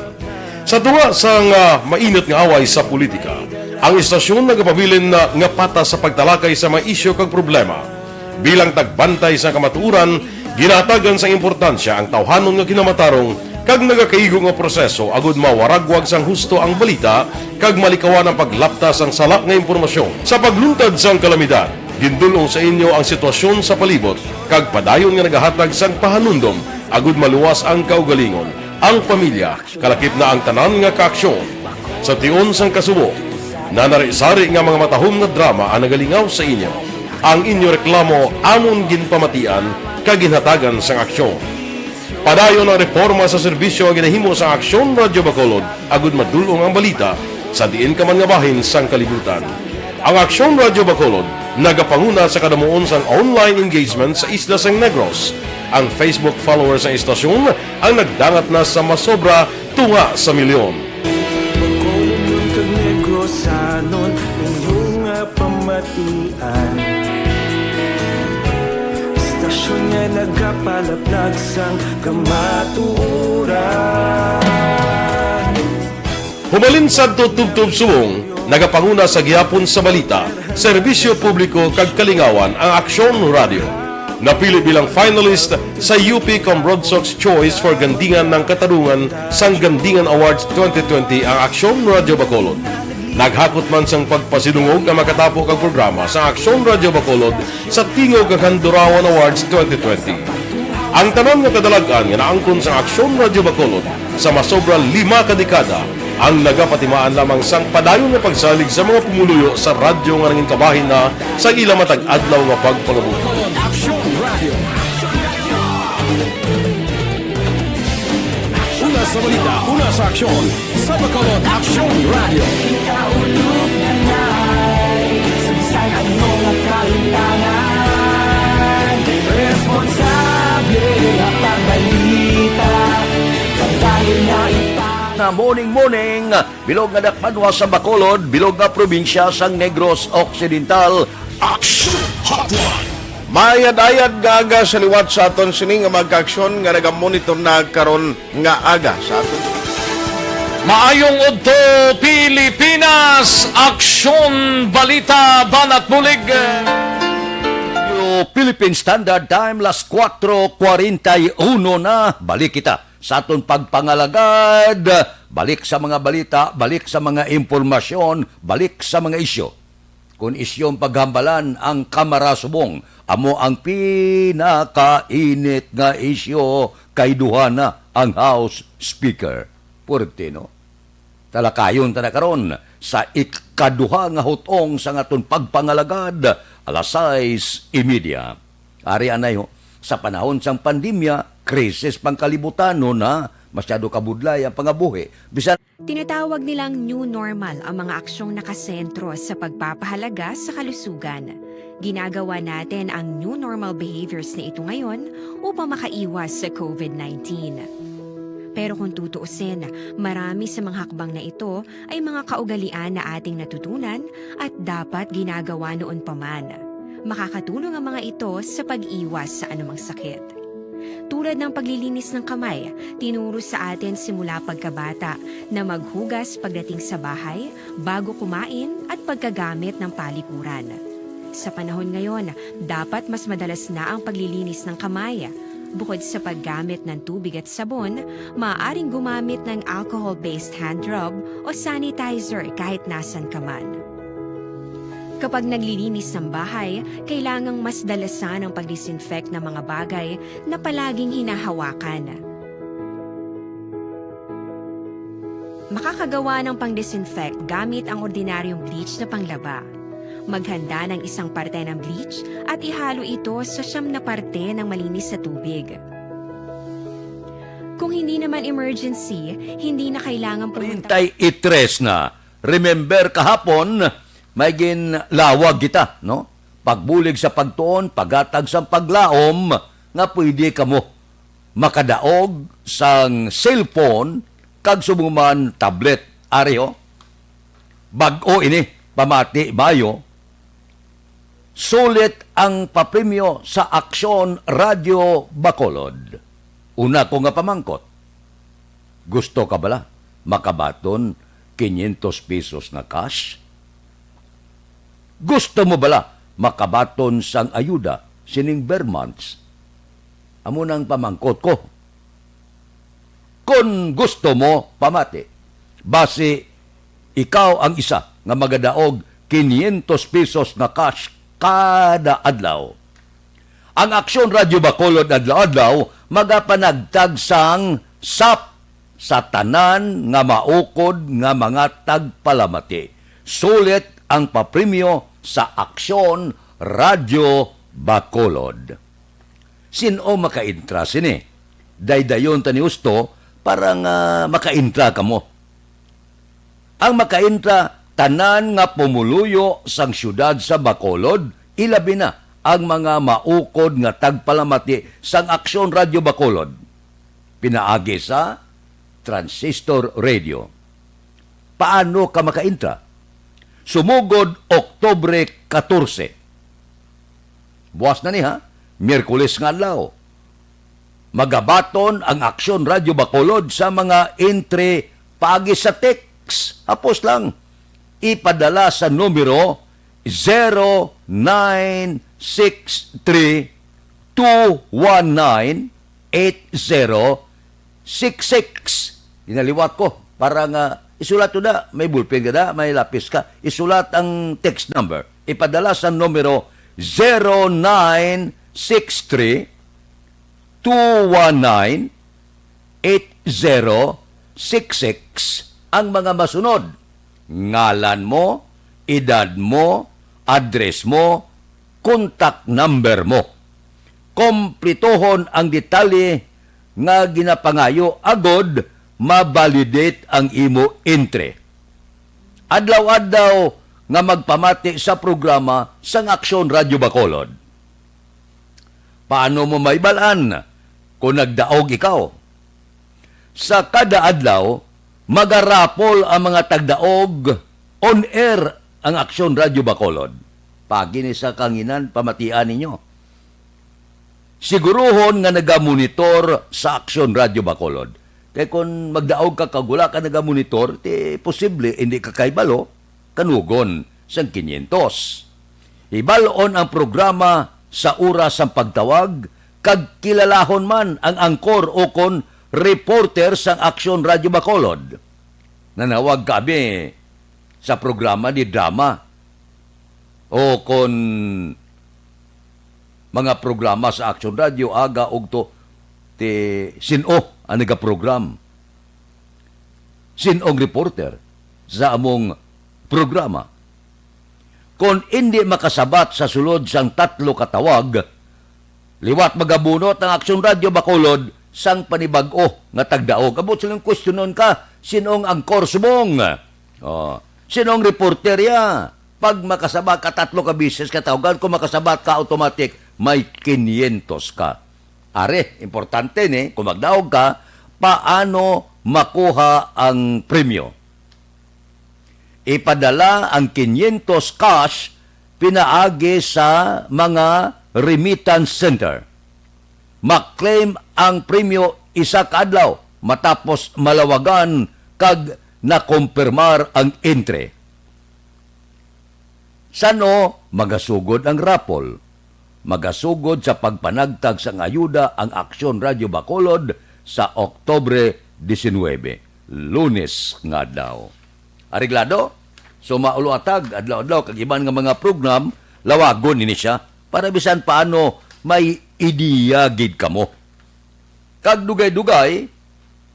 Sa tunga sang mainit nga away sa politika, ang istasyon nagapabilin na nga pata sa pagtalakay sa mga isyu kag problema. Bilang tagbantay sa kamatuuran, ginatagan sa importansya ang tawhanon nga kinamatarong kag nagakaigo nga proseso agud mawaragwag sang husto ang balita kag malikawan ang paglaptas ang salak nga impormasyon. Sa pagluntad sang kalamidad, gindulong sa inyo ang sitwasyon sa palibot kag padayon nga nagahatag sang pahanundom agud maluwas ang kaugalingon, ang pamilya, kalakip na ang tanan nga kaaksyon. Sa tion sang kasubo, nanari-sari nga mga matahom nga drama ang nagalingaw sa inyo. Ang inyo reklamo amon ginpamatian kag ginhatagan sang aksyon. Padayon ang reforma sa serbisyo ang ginahimo sa Aksyon Radio Bacolod agud madulong ang balita sa diin ka man nga bahin sang kalibutan. Ang Aksyon Radio Bacolod nagapanguna sa kadamuon sang online engagement sa isla sang Negros. Ang Facebook followers sa istasyon ang nagdangat na sa masobra tunga sa milyon. Bacolod kag Negros sanon inyong pamatian. Istasyon nga nagapalaplag sang kamatuuran. Humalin sa tutubtub subong nagapanguna sa gihapon sa balita, serbisyo publiko kag kalingawan ang Aksyon Radio. Napili bilang finalist sa UP Broadsox Choice for Gandingan ng Katarungan sang Gandingan Awards 2020 ang Aksyon Radio Bacolod. Naghakot man sang pagpasidungog ang makatapo kag programa sa Aksyon Radio Bacolod sa Tingog kag Handurawan Awards 2020. Ang tanan nga kadalagan nga naangkon sa Aksyon Radio Bacolod sa masobra 5 kadekada ang nagapatimaan lamang sang padayon nga pagsalig sa mga pumuluyo sa radyo nga nangin kabahin na sa ila matag adlaw nga pagpangabuhi. Una sa balita, una sa aksyon, sa Bacolod Aksyon Radio. Ikaulog na na'y sagsay ang mga kalintangan. Responsable at pagbalita, pagdayo na na morning, bilog nga dakpanwa sa Bacolod, bilog nga probinsya sang Negros Occidental. Action Hotline! Mayad-ayad nga aga sa liwat sa aton sining nga magka-aksyon nga nagamonitor na karon nga aga sa aton. Maayong udto Pilipinas, Aksyon Balita Banat Bulig. Philippine Standard Time, las 4:41 na. Balik kita sa aton pagpangalagad. Balik sa mga balita, balik sa mga impormasyon, balik sa mga isyo. Kung isyong paghambalan ang Kamara Subong, amo ang pinakainit nga isyo kay duha na ang House Speaker. Purti, no? Talakayon ta na karon sa ikaduha nga hutong sa aton pagpangalagad, alas 6:30. Ari anay ho, sa panahon sang pandemya, krisis pangkalibutan no na masyado kabudlay ang pangabuhi. Bisan tinatawag nilang new normal ang mga aksyong nakasentro sa pagpapahalaga sa kalusugan. Ginagawa natin ang new normal behaviors na ito ngayon upang makaiwas sa COVID-19. Pero kung tutuusin, marami sa mga hakbang na ito ay mga kaugalian na ating natutunan at dapat ginagawa noon pa man. Makakatulong ang mga ito sa pag-iwas sa anumang sakit. Tulad ng paglilinis ng kamay, tinuro sa atin simula pagkabata na maghugas pagdating sa bahay, bago kumain at pagkagamit ng palikuran. Sa panahon ngayon, dapat mas madalas na ang paglilinis ng kamay. Bukod sa paggamit ng tubig at sabon, maaaring gumamit ng alcohol-based hand rub o sanitizer kahit nasan ka man. Kapag naglilinis ng bahay, kailangang mas dalasan ang pag-disinfect ng mga bagay na palaging hinahawakan. Makakagawa ng pang-disinfect gamit ang ordinaryong bleach na panglaba. Maghanda ng isang parte ng bleach at ihalo ito sa 9 na parte ng malinis na tubig. Kung hindi naman emergency, hindi na kailangan pumunta. 33 na. Remember kahapon, may ginlawag kita, no? Pagbulig sa pagtuon, pagatag sa paglaom, nga pwede ka mo makadaog sang cellphone, kag sumuman tablet. Ariyo, bag-o ini, pamati, mayo, sulit ang papremyo sa Aksyon Radio Bacolod. Una ko nga pamangkot. Gusto ka bala makabaton 500 pesos na cash? Gusto mo bala makabaton sang ayuda sining Vermonts? Amo nang pamangkot ko. Kung gusto mo, pamati. Base, ikaw ang isa nga magadaog 500 pesos na cash kada adlaw. Ang Aksyon Radio Bacolod adlaw-adlaw magapanagtag sang SAP sa tanan nga maukod nga mga tagpalamati. Sulit ang papremyo sa Aksyon Radio Bacolod. Sino makaintra sini? Daydayon tani usto para nga makaintra ka mo. Ang makaintra, tanan nga pumuluyo sang syudad sa Bacolod, ilabi na ang mga maukod nga tagpalamati sang Aksyon Radio Bacolod. Pinaagi sa Transistor Radio. Paano ka makaintra? Sumugod Oktubre 14. Buwas na niya, Miyerkules nga adlaw. Magabaton ang Aksyon Radio Bacolod sa mga entry pagi sa text. Hapos lang. ipadala sa numero 0963-219-8066. Inaliwat ko. Para nga, isulat to na. May bullpen ka na, may lapis ka. Isulat ang text number. Ipadala sa numero 0963-219-8066 ang mga masunod. Ngalan mo, edad mo, address mo, contact number mo. Kompletohon ang detalye nga ginapangayo agod ma-validate ang imo entry. Adlaw-adlaw nga magpamati sa programa sang Aksyon Radyo Bacolod. Paano mo maibalaan kung nagdaog ikaw? Sa kada adlaw, magarapol ang mga tagdaog on air ang Aksyon Radyo Bacolod. Pagi ni sa kanginan, pamatian ninyo. Siguruhon nga nagamonitor sa Aksyon Radyo Bacolod. Kaya kung magdaog ka kagula ka nagamonitor, posible hindi ka kaibalo, kanugon sang 500. Ibalon ang programa sa oras ng pagtawag, kag kilalahon man ang angkor o kon reporter sang Aksyon Radyo Bacolod. Nanawag kami sa programa ni drama o kon mga programa sa Aksyon Radio aga og to sino ang nagaprogram. Sinong reporter sa among programa. Kung hindi makasabat sa sulod sang 3 katawag, liwat magabunot ang Aksyon Radio Bacolod sang panibag-o nga tagdaog. Abot silang questionon ka, sinong angkor subong? Sinong reporter ya? Pag makasabat ka 3 ka bisis katawagan, kung makasabat ka automatic, may 500 ka. Are, importante ni, kung magdaog ka, paano makuha ang premyo? Ipadala ang 500 cash pinaagi sa mga remittance center. Maklaim ang premyo isa kaadlaw matapos malawagan kag nakumpirmar ang entry. Sano magasugod ang rapol? Magasugod sa pagpanagtag sang ayuda ang Aksyon Radyo Bacolod sa Oktubre 19, Lunes nga daw. Ariglado? So mauluatag, adlaw-adlaw, kag iban nga mga program, lawagon ini siya, para bisan paano may ideya gid kamo. Kag dugay-dugay,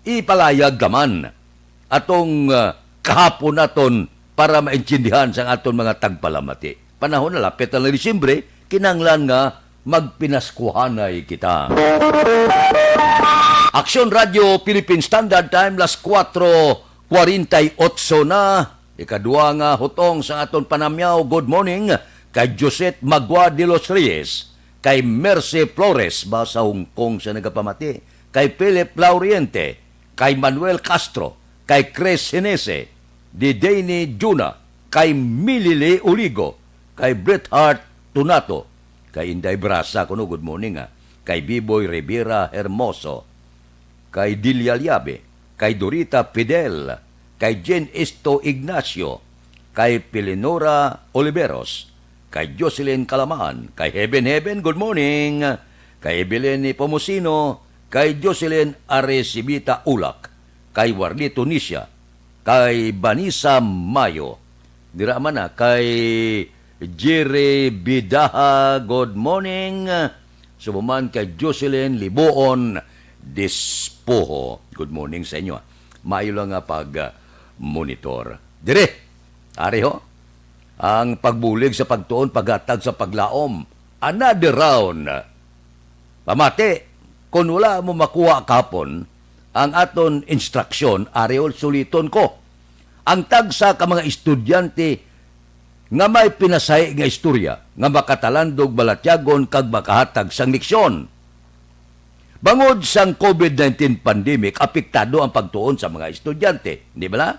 ipalayag gaman atong kahapon naton para maintindihan sang aton mga tagpalamati. Panahon na lapit na Disyembre, kinanglan nga magpinaskuhanay kita. Aksyon Radio Philippine Standard Time, las 4:48 na. Ikadua nga hutong sa aton panamyaw. Good morning kay Josette Magua de los Reyes, kay Merce Flores ba sa Hong Kong sa nagapamati, kay Philip Lauriente, kay Manuel Castro, kay Chris Hinese, di Deni Juna, kay Millie Uligo, kay Bret Hart Tunato, kay Inday Brasa, kuno good morning kay Biboy Rivera Hermoso, kay Dilia Liabe, kay Dorita Fidel, kay Jen Esto Ignacio, kay Pilinora Oliveros, kay Jocelyn Calamaan, kay Heaven, good morning, kay Evelyn Pomosino, kay Jocelyn Aresibita Ulak, kay Warlito Nisha, kay Vanessa Mayo, dira man kay Jerry Bidaha, good morning. Sumuman kay Jocelyn Liboon Dispoho, good morning sa inyo. Maayo lang nga pag-monitor. Dire, ari ho, ang pagbulig sa pagtuon, paghatag sa paglaom. Another round. Pamati, kung wala mo makuha kapon, ang aton instruksyon, ari ho, suliton ko. Ang tagsa ka mga estudyante nga may pinasay nga istorya nga makatalandog balatyagon kag makahatag sang leksyon. Bangod sang COVID-19 pandemic, apektado ang pagtuon sa mga estudyante, di ba?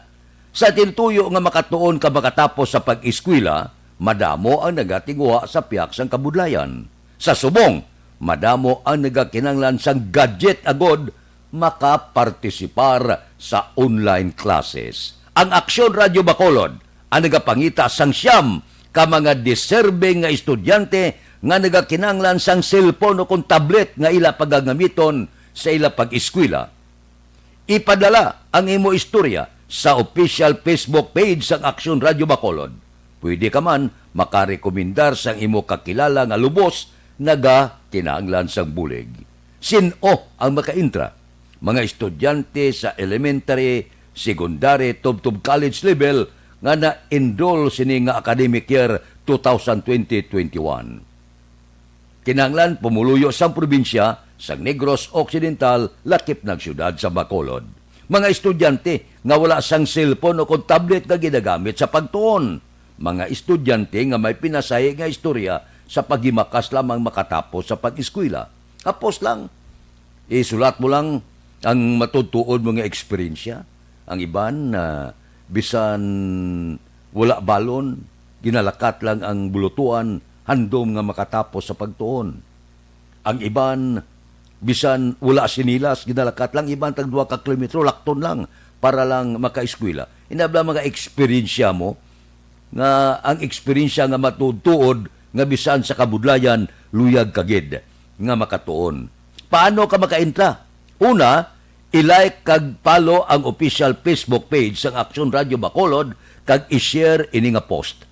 Sa tinutuyo nga makatuon ka makatapos sa pag-eskwela, madamo ang nagatinguha sa piyak sang kabudlayan. Sa subong, madamo ang nagakinanglan sang gadget agod makapartisipar sa online classes. Ang Aksyon Radio Bacolod, ang nagapangita sang siyam ka mga deserving nga estudyante nga nagakinanglan sang cellphone o kung tablet nga ila pagagamiton sa ila pag-eskwela. Ipadala ang imo istorya sa official Facebook page sang Aksyon Radio Bacolod. Pwede ka man makarekomendar sang imo kakilala nga lubos nagakinanglan sang bulig. Sino ang makaintra? Mga estudyante sa elementary, secondary, tub-tub college level nga na-enroll sini nga academic year 2020-21. Kinanglan pumuluyo sa probinsya sa Negros Occidental, lakip ng syudad sa Bacolod. Mga estudyante nga wala sang cellphone o kung tablet nga ginagamit sa pagtuon. Mga estudyante nga may pinasay nga istorya sa paghimakas lamang makatapos sa pag-eskwela. Tapos lang, isulat mo lang ang matutuod mga eksperyensya. Ang iban na bisan wala balon, ginalakat lang ang bulutuan, handom nga makatapos sa pagtuon. Ang iban, bisan wala sinilas, ginalakat lang, iban tag 2 ka kilometro, lakton lang, para lang makaeskwela. Inabla mga eksperyensya mo, nga ang eksperyensya nga matutuod, nga bisan sa kabudlayan, luyag kagid, nga makatuon. Paano ka makaintra? Una, i-like kag follow ang official Facebook page sang Aksyon Radio Bacolod kag i-share ini nga post.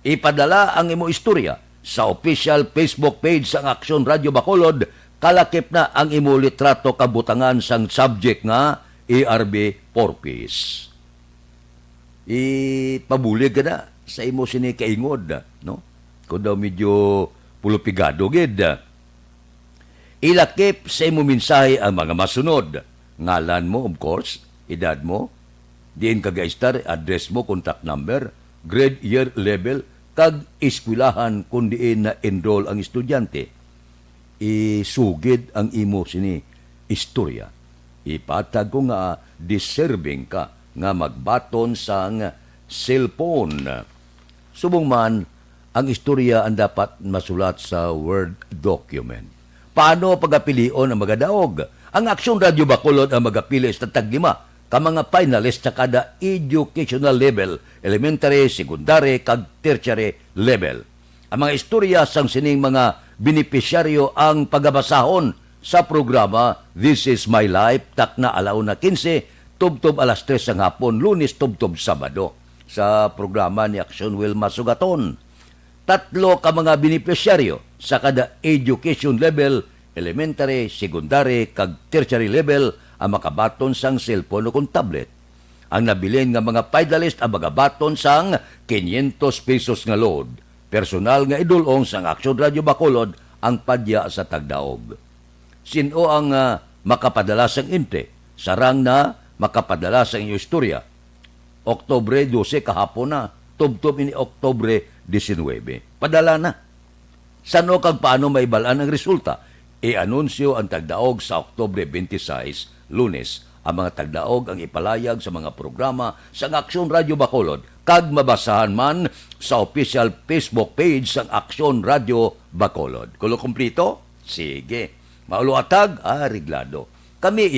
Ipadala ang imo istorya sa official Facebook page sang Aksyon Radio Bacolod, kalakip na ang imo litrato kabutangan sang subject nga ARB Porpis. Ipabulig ka na sa imo sini kaingod, no? Kung daw medyo pulupigado gid. Ilakip sa imo mensahe ang mga masunod. Ngalan mo, of course, edad mo, diin kagaistar, address mo, contact number, grade, year, level, kag eskwelahan kung diin na enroll ang estudyante. Isugid ang imo sini istorya. Ipatag ko nga deserving ka nga magbaton sang cellphone. Subong man, ang istorya ang dapat masulat sa Word document. Paano pagapilion ang mga daog? Ang Aksyon Radio Bacolod ang magapili sa tag-5 ka mga finalist sa kada educational level, elementary, secondary, kag tertiary level. Ang mga istorya sang sining mga benepisyaryo ang pagabasahon sa programa This is My Life, takna alauna 15, tubtob alas 3 sang hapon, Lunes tubtob Sabado, sa programa ni Aksyon Wilma Sugaton. 3 ka mga benepisyaryo sa kada education level, elementary, secondary, kag tertiary level ang makabaton sang cellphone o kung tablet. Ang nabilin nga mga finalist ang magabaton sang 500 pesos nga load. Personal nga idulong sang Aksyon Radio Bacolod ang padya sa tagdaog. Sino ang makapadala sang entry? Sarang na makapadala sang iyong istorya. Oktobre 12 kahapon na, tubtob ini Oktobre 19. Padala na. Sano kag paano maibalaan ang resulta? I-anunsyo ang tagdaog sa Oktobre 26, Lunes. Ang mga tagdaog ang ipalayag sa mga programa sa Aksyon Radio Bacolod kag mabasahan man sa official Facebook page sa Aksyon Radio Bacolod. Kulo kumplito? Sige. Mauluatag? Reglado. Kami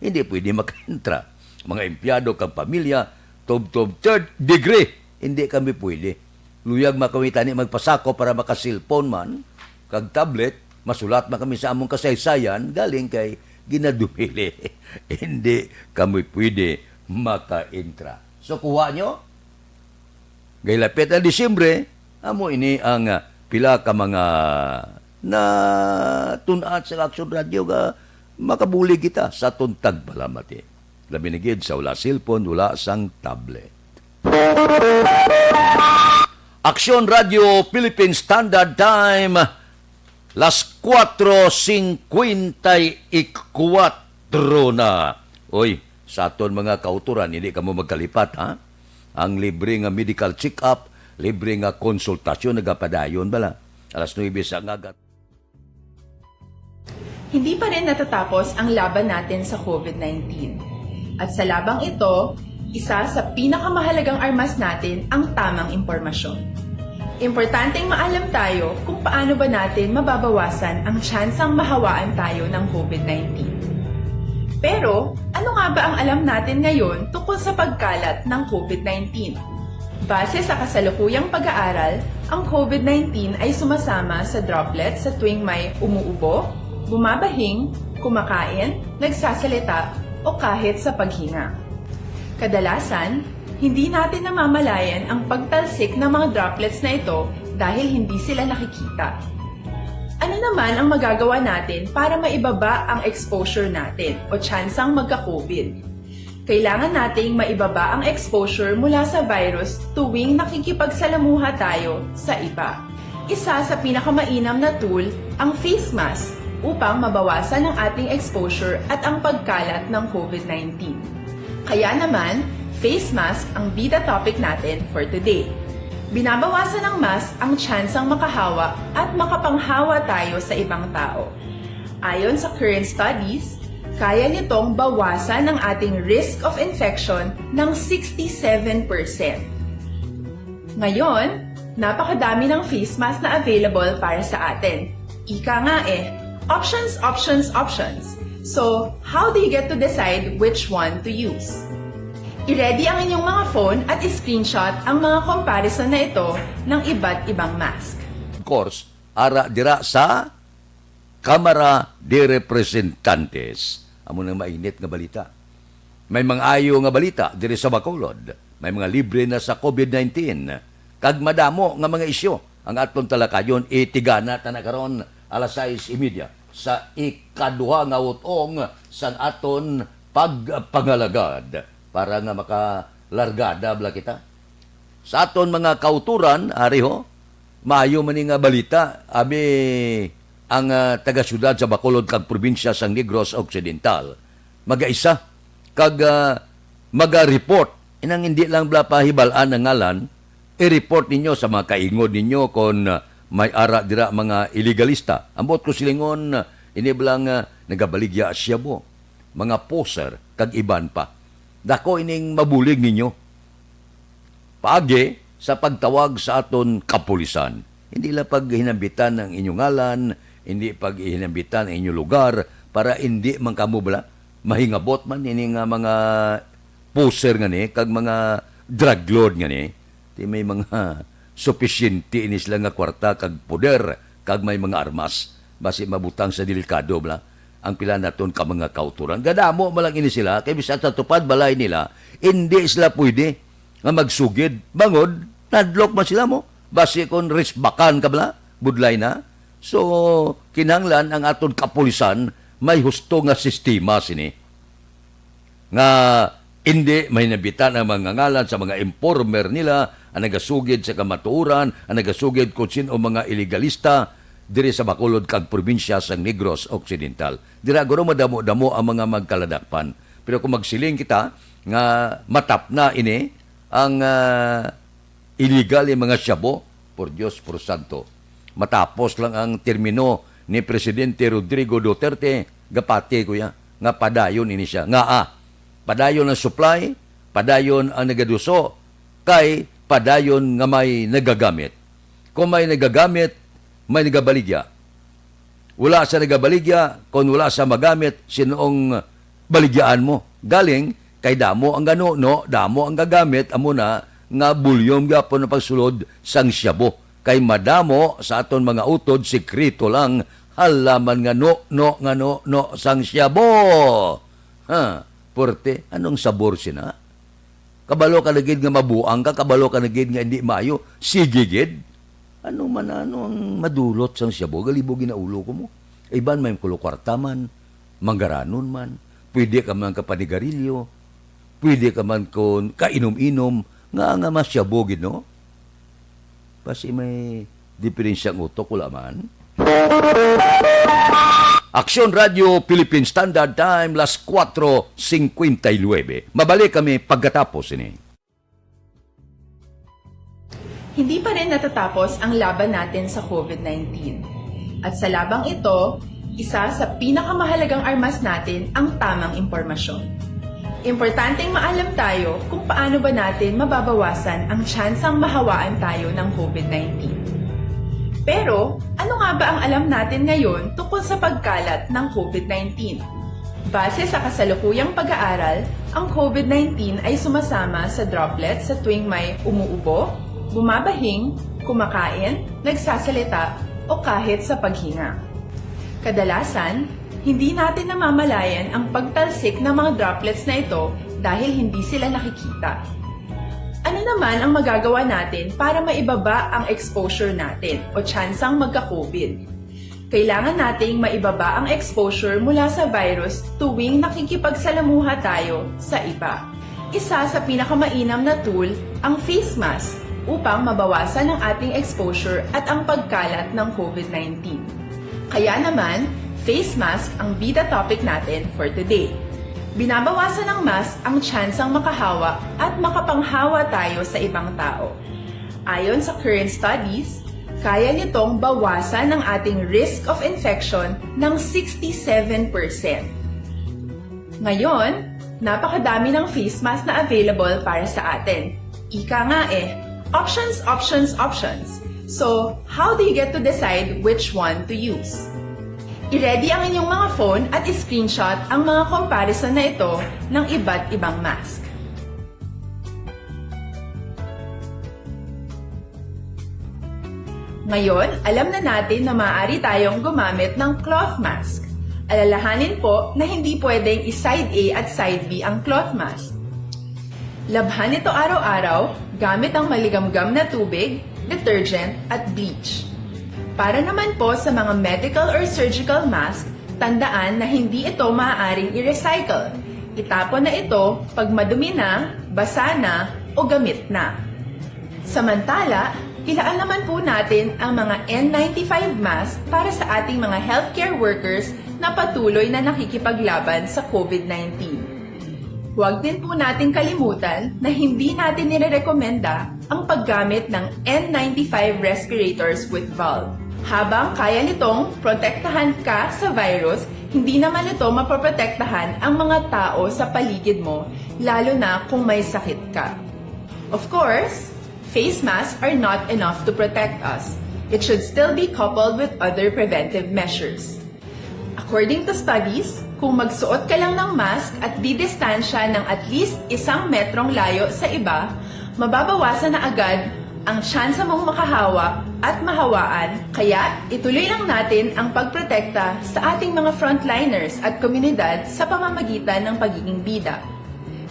hindi pwede makaentra. Mga empleyado kag pamilya, tub-tub third degree, hindi kami pwede. Luyag makamita ni magpasako para makasilpon man, kag tablet, masulat man kami sa among kasaysayan, galing kay ginadumili. Hindi kami pwede makaintra. So, kuha nyo. Gaylapit na Disyembre, amo ini ang pila ka mga na tunat sa Aksyon Radio nga makabuli kita sa tuntag palamati. Labinigid sa wala cellphone, wala sang tablet. Aksyon Radio Philippine Standard Time, las 4:54 na. Oy, sa aton mga kauturan, hindi ka mo magkalipat, ha? Ang libre nga medical check-up, libre nga konsultasyon, nagapadayon bala. Alas 9 sa ngagat. Hindi pa rin natatapos ang laban natin sa COVID-19. At sa labang ito, isa sa pinakamahalagang armas natin ang tamang impormasyon. Importanteng maalam tayo kung paano ba natin mababawasan ang tsansang mahawaan tayo ng COVID-19. Pero, ano nga ba ang alam natin ngayon tungkol sa pagkalat ng COVID-19? Base sa kasalukuyang pag-aaral, ang COVID-19 ay sumasama sa droplets sa tuwing may umuubo, bumabahing, kumakain, nagsasalita, o kahit sa paghinga. Kadalasan, hindi natin namamalayan ang pagtalsik ng mga droplets na ito dahil hindi sila nakikita. Ano naman ang magagawa natin para maibaba ang exposure natin o tsansang magka-COVID? Kailangan nating maibaba ang exposure mula sa virus tuwing nakikipagsalamuha tayo sa iba. Isa sa pinakamainam na tool ang face mask upang mabawasan ang ating exposure at ang pagkalat ng COVID-19. Kaya naman, face mask ang bida topic natin for today. Binabawasan ng mask ang tsansang makahawa at makapanghawa tayo sa ibang tao. Ayon sa current studies, kaya nitong bawasan ang ating risk of infection ng 67%. Ngayon, napakadami ng face mask na available para sa atin. Ika nga options, options, options. So, how do you get to decide which one to use? I-ready ang inyong mga phone at i-screenshot ang mga comparison na ito ng iba't ibang mask. Of course, ara dira sa Kamara de Representantes. Amo nang mainit nga balita. May mga ayo nga balita diri sa Bacolod. May mga libre na sa COVID-19. Kag madamo nga mga isyu ang aton talakayon itigana ta na karon alas 6:30 sa ikaduha nga utong sang aton pagpangalagad para nga makalargada bala kita. Sa aton mga kauturan, ari ho, maayo man nga balita, abi ang taga-syudad sa Bacolod kag probinsya sa Negros Occidental. Magaisa kag maga-report. Inang hindi lang bala pahibalaan ang ngalan, i-report ninyo sa mga kaingod ninyo kung may ara dira mga illegalista. Ambot ko silingon, ini bilang nagabaligya siya mo. Mga poser kag iban pa. Dako ining mabulig ninyo. Paagi sa pagtawag sa aton kapulisan. Hindi lang paghinambitan ng inyong ngalan, hindi paghinambitan ng inyong lugar para hindi man kamo bala mahingabot man ini nga mga poser nga ni kag mga drug lord nga ni. Di may mga sufisyente ini sila nga kwarta kag poder kag may mga armas basi mabutang sa delikado bala ang pila naton ka mga kauturan. Gadamo malang ini sila kay bisan sa tupad balay nila hindi sila pwede nga magsugid bangod nadlok man sila mo basi kon risbakan ka bala budlay na. So kinahanglan ang aton kapulisan may husto nga sistema sini nga hindi may nabitan ang mga ngalan sa mga informer nila ang nagasugid sa kamatuoran, ang nagasugid kung sino mga illegalista diri sa Bacolod kag probinsya sa Negros Occidental. Dira guro madamo-damo ang mga magkaladakpan. Pero kung magsiling kita nga matap na ini ang illegal yung mga syabo, por Dios, por Santo. Matapos lang ang termino ni Presidente Rodrigo Duterte, gapati kuya, nga padayon ini siya. Padayon ang supply, padayon ang nagaduso, kay padayon nga may nagagamit. Kung may nagagamit, may nagabaligya. Wala sa nagabaligya, kung wala sa magamit, sinoong baligyaan mo. Galing, kay damo ang gano, damo ang gagamit, amo na nga bulyom gapon na pagsulod sang syabo. Kay madamo sa aton mga utod, sikrito lang, halaman nga no sang syabo. Porte, anong sabor sina? Kabalo ka nagid nga mabuang ka, kabalo ka nagid nga hindi mayo, sigigid. Ano ang madulot sang syabo? Galibo ginaulo ko mo. Iban may kulukwartaman, manggaranon man, pwede ka man kapanigarilyo, pwede ka man kon kainom-inom, nga masyabo gid no? Kasi may diferensyang utok wala man. Aksyon Radio Philippine Standard Time, las 4:59. Mabalik kami pagkatapos ini. Hindi pa rin natatapos ang laban natin sa COVID-19. At sa labang ito, isa sa pinakamahalagang armas natin ang tamang impormasyon. Importanteng maalam tayo kung paano ba natin mababawasan ang tsansang mahawaan tayo ng COVID-19. Pero, ano nga ba ang alam natin ngayon tungkol sa pagkalat ng COVID-19? Base sa kasalukuyang pag-aaral, ang COVID-19 ay sumasama sa droplets sa tuwing may umuubo, bumabahing, kumakain, nagsasalita, o kahit sa paghinga. Kadalasan, hindi natin namamalayan ang pagtalsik ng mga droplets na ito dahil hindi sila nakikita. Ano naman ang magagawa natin para maibaba ang exposure natin o tsansang magka-COVID? Kailangan nating maibaba ang exposure mula sa virus tuwing nakikipagsalamuha tayo sa iba. Isa sa pinakamainam na tool ang face mask upang mabawasan ang ating exposure at ang pagkalat ng COVID-19. Kaya naman, face mask ang bida topic natin for today. Binabawasan ng mask ang tsansang makahawa at makapanghawa tayo sa ibang tao. Ayon sa current studies, kaya nitong bawasan ang ating risk of infection ng 67%. Ngayon, napakadami ng face mask na available para sa atin. Ika nga options, options, options. So, how do you get to decide which one to use? I-ready ang inyong mga phone at i-screenshot ang mga comparison na ito ng iba't ibang mask. Ngayon, alam na natin na maaari tayong gumamit ng cloth mask. Alalahanin po na hindi pwedeng i-side A at side B ang cloth mask. Labhan ito araw-araw gamit ang maligamgam na tubig, detergent at bleach. Para naman po sa mga medical or surgical mask, tandaan na hindi ito maaaring i-recycle. Itapon na ito pag madumi na, basa na, o gamit na. Samantala, ilaan naman po natin ang mga N95 mask para sa ating mga healthcare workers na patuloy na nakikipaglaban sa COVID-19. Huwag din po natin kalimutan na hindi natin nirerekomenda ang paggamit ng N95 respirators with valve. Habang kaya nitong protektahan ka sa virus, hindi naman ito mapoprotektahan ang mga tao sa paligid mo, lalo na kung may sakit ka. Of course, face masks are not enough to protect us. It should still be coupled with other preventive measures. According to studies, kung magsuot ka lang ng mask at didistansya ng at least 1 metrong layo sa iba, mababawasan na agad ang tsansa mong makahawa at mahawaan, kaya ituloy lang natin ang pagprotekta sa ating mga frontliners at komunidad sa pamamagitan ng pagiging bida.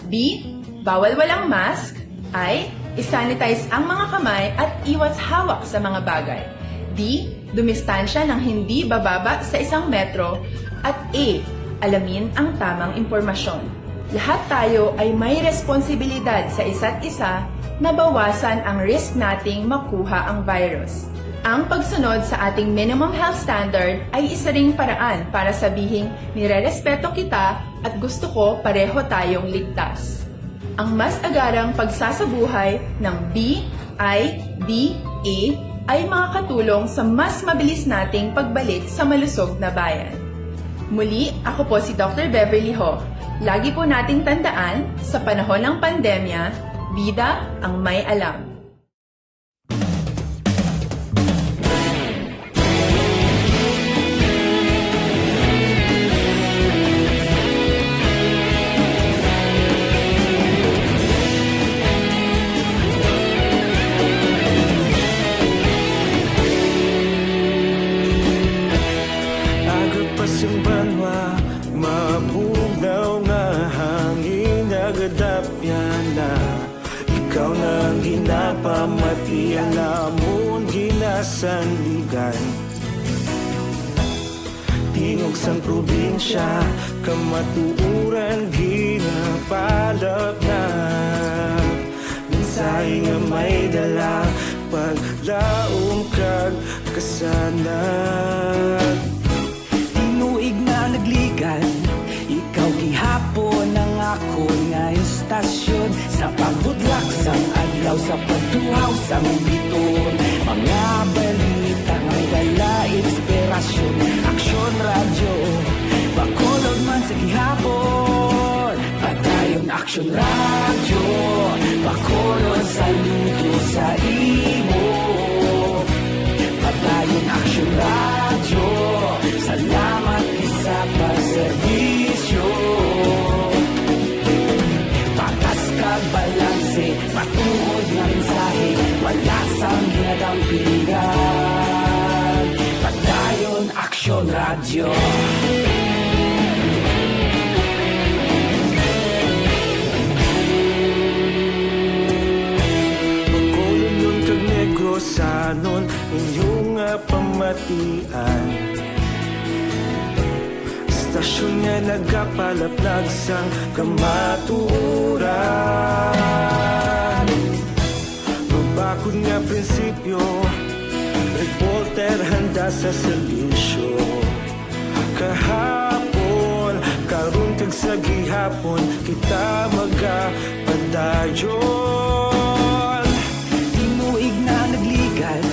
B. Bawal walang mask. I. Isanitize ang mga kamay at iwas hawak sa mga bagay. D. Dumistansya ng hindi bababa sa 1 metro. At A. Alamin ang tamang impormasyon. Lahat tayo ay may responsibilidad sa isa't isa na bawasan ang risk nating makuha ang virus. Ang pagsunod sa ating minimum health standard ay isa ring paraan para sabihing nirerespeto kita at gusto ko pareho tayong ligtas. Ang mas agarang pagsasabuhay ng BIDA ay makakatulong sa mas mabilis nating pagbalik sa malusog na bayan. Muli, ako po si Dr. Beverly Ho. Lagi po nating tandaan, sa panahon ng pandemya, bida ang may alam. Agad pa siyang banwa, mabugaw na hangin, agadapya na. Ikaw nang ginapamati, alamon ginasandigan. Tingog sang probinsya, kamatuuran ginapalap na. Minsay nga may dala, paglaom kag kasanag. Tinuig na nagligan, ikaw gihapon ang ako nga istasyon. Sa pagbudlak sang adlaw, sa pagtuhaw sa biton. Mga balita nga dala inspirasyon. Aksyon radyo, bakolod man sa gihapon. Padayon aksyon radyo, bakolod sa luto sa imo. Padayon aksyon radyo, salamat sa pagserbisyo. aksyon nga nagapalaplag sang kamaturan. Mabakod nga prinsipyo, reporter handa sa selisyo. Kahapon, karon kag sa gihapon, kita magapadayon. Tinuig na nagligan,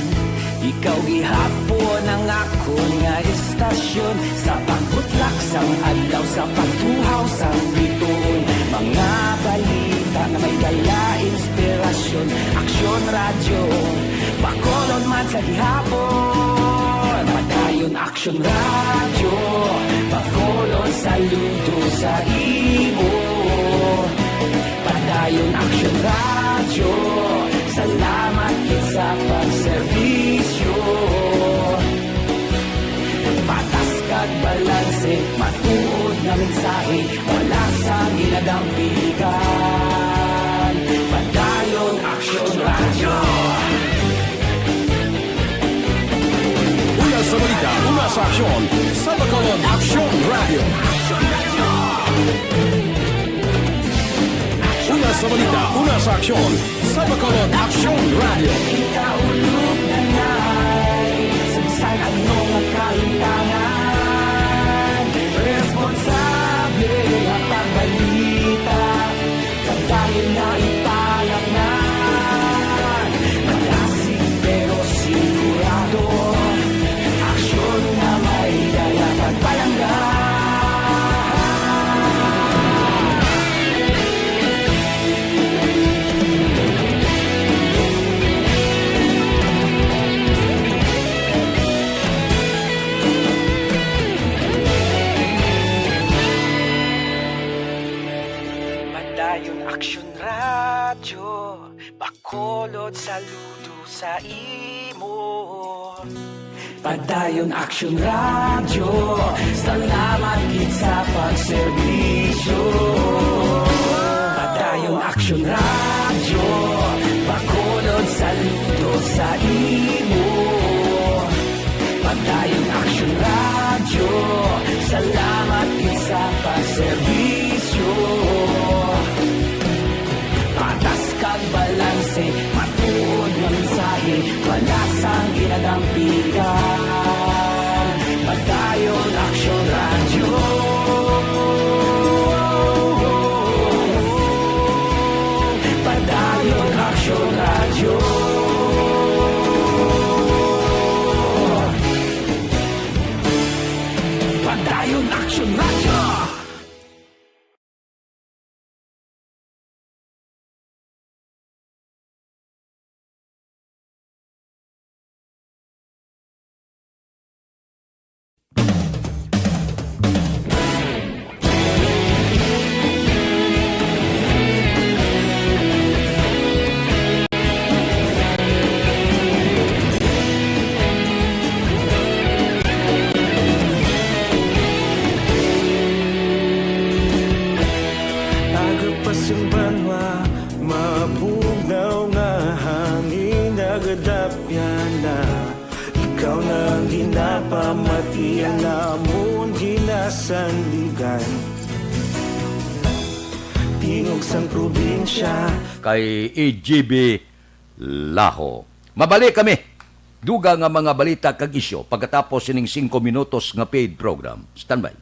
ikaw gihapon ang ako nga istasyon. Sa pagbutlak sang adlaw, sa pagtuhaw sang bituon, mga balita na may dala inspirasyon. Aksyon radyo, Bacolod man sa gihapon. Padayon aksyon radyo, Bacolod saludo sa imo. Padayon aksyon radyo, salamat kit sa pagserbisyo. Patas kag balanse, matuod na mensahe, wala sa ginadampigan. Padayon aksyon radyo. Una sa balita, una sa aksyon, sa Bacolod Aksyon Radio. Una sa balita, una sa aksyon, sa Bacolod Aksyon Radio. Kita ulog na na'y samsay anong kalintangan. Responsable ang pagbalita, kagdayon na ipalaknan. Malasig pero sigurado, aksyon na may dala pagpalanggan. Padayon aksyon radyo, Bacolod saludo sa imo. Padayon aksyon radyo, salamat kit sa pagserbisyo. Padayon aksyon radyo, Bacolod saludo sa imo. Padayon aksyon radyo, salamat kit sa pagserbisyo. Patas kag balanse, matuod nga mensahe, wala sang ginadampigan. Padayon aksyon radyo. Padayon aksyon radyo. Padayon aksyon radyo. Agapasang banwa, mabugnaw nga hangin, nagadapyan na. Ikaw nang ginapamatian, namon ginasanligan. Tingog sang probinsya, Kay EGB Laho. Mabalik kami. Duga nga mga balita kag isyo pagkatapos sining 5 minutos nga paid program. Standby.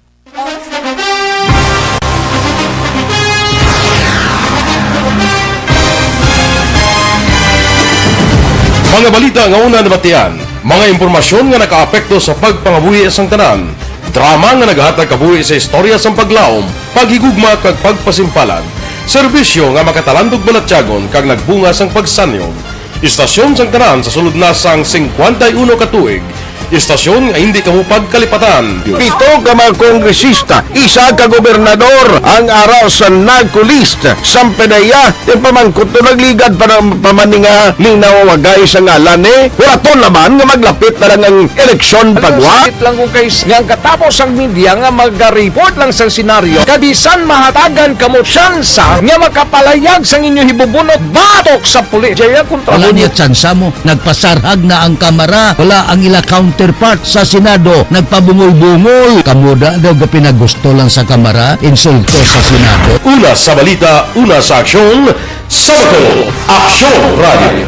Mga balita nga una nabatian, mga impormasyon nga nakaapekto sa pagpangabuhi sang tanan, drama nga naghatag kabuhi sa istorya sang paglaom, paghigugma kag pagpasimpalan, serbisyo nga makatalandog balatyagon kag nagbunga sang pagsanyog, istasyon sang tanan sa sulod na sang 51 ka tuig, istasyon nga hindi kamo pagkalipatan. Pito ka mga kongresista, isa ka gobernador ang araw sa nagkulist sa PDEA yung pamangkot to nagligad para pamaninga linaw wagay sa ngalan wala naman nga maglapit na lang ang eleksyon pagwa. Sakit lang kung kays nga katapos ang media nga mag-report lang sa senaryo kabisan mahatagan kamo tsansa nga makapalayag sang inyo hibubunot batok sa pulis. Jaya kontra Wala niya tsansa mo, nagpasarhag na ang kamera, wala ang ila counterpart counterpart sa Senado nagpabungol-bungol. Kamuda daw ga pinagusto lang sa Kamara, insulto sa Senado. Una sa balita, una sa aksyon, Sabado, Aksyon Radio.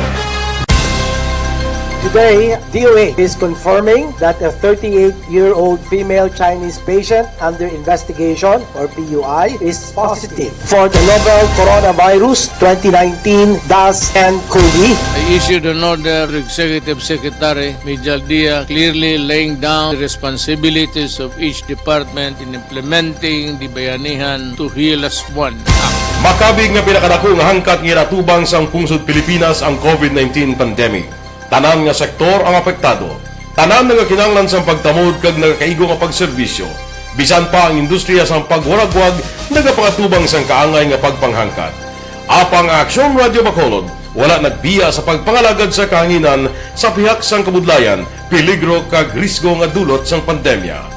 Today, DOA is confirming that a 38-year-old female Chinese patient under investigation, or PUI, is positive for the novel coronavirus 2019 DAS-CoV. I issued an order to Executive Secretary Mijal Dia clearly laying down the responsibilities of each department in implementing the Bayanihan to Heal as One Act. Makabig nga pinakadako nga hangkat nga natubang sang pungsod Pilipinas ang COVID-19 pandemic. Tanan nga sektor ang apektado. Tanan nga kinahanglan sang pagtamod kag nagakaigo nga pagserbisyo. Bisan pa ang industriya sang pagwaragwag nagapangatubang sang kaangay nga pagpanghangkat. Apang Aksyon Radio Bacolod wala nagbiya sa pagpangalagad sa kahanginan sa pihak sang kabudlayan, peligro kag risgo nga dulot sang pandemya.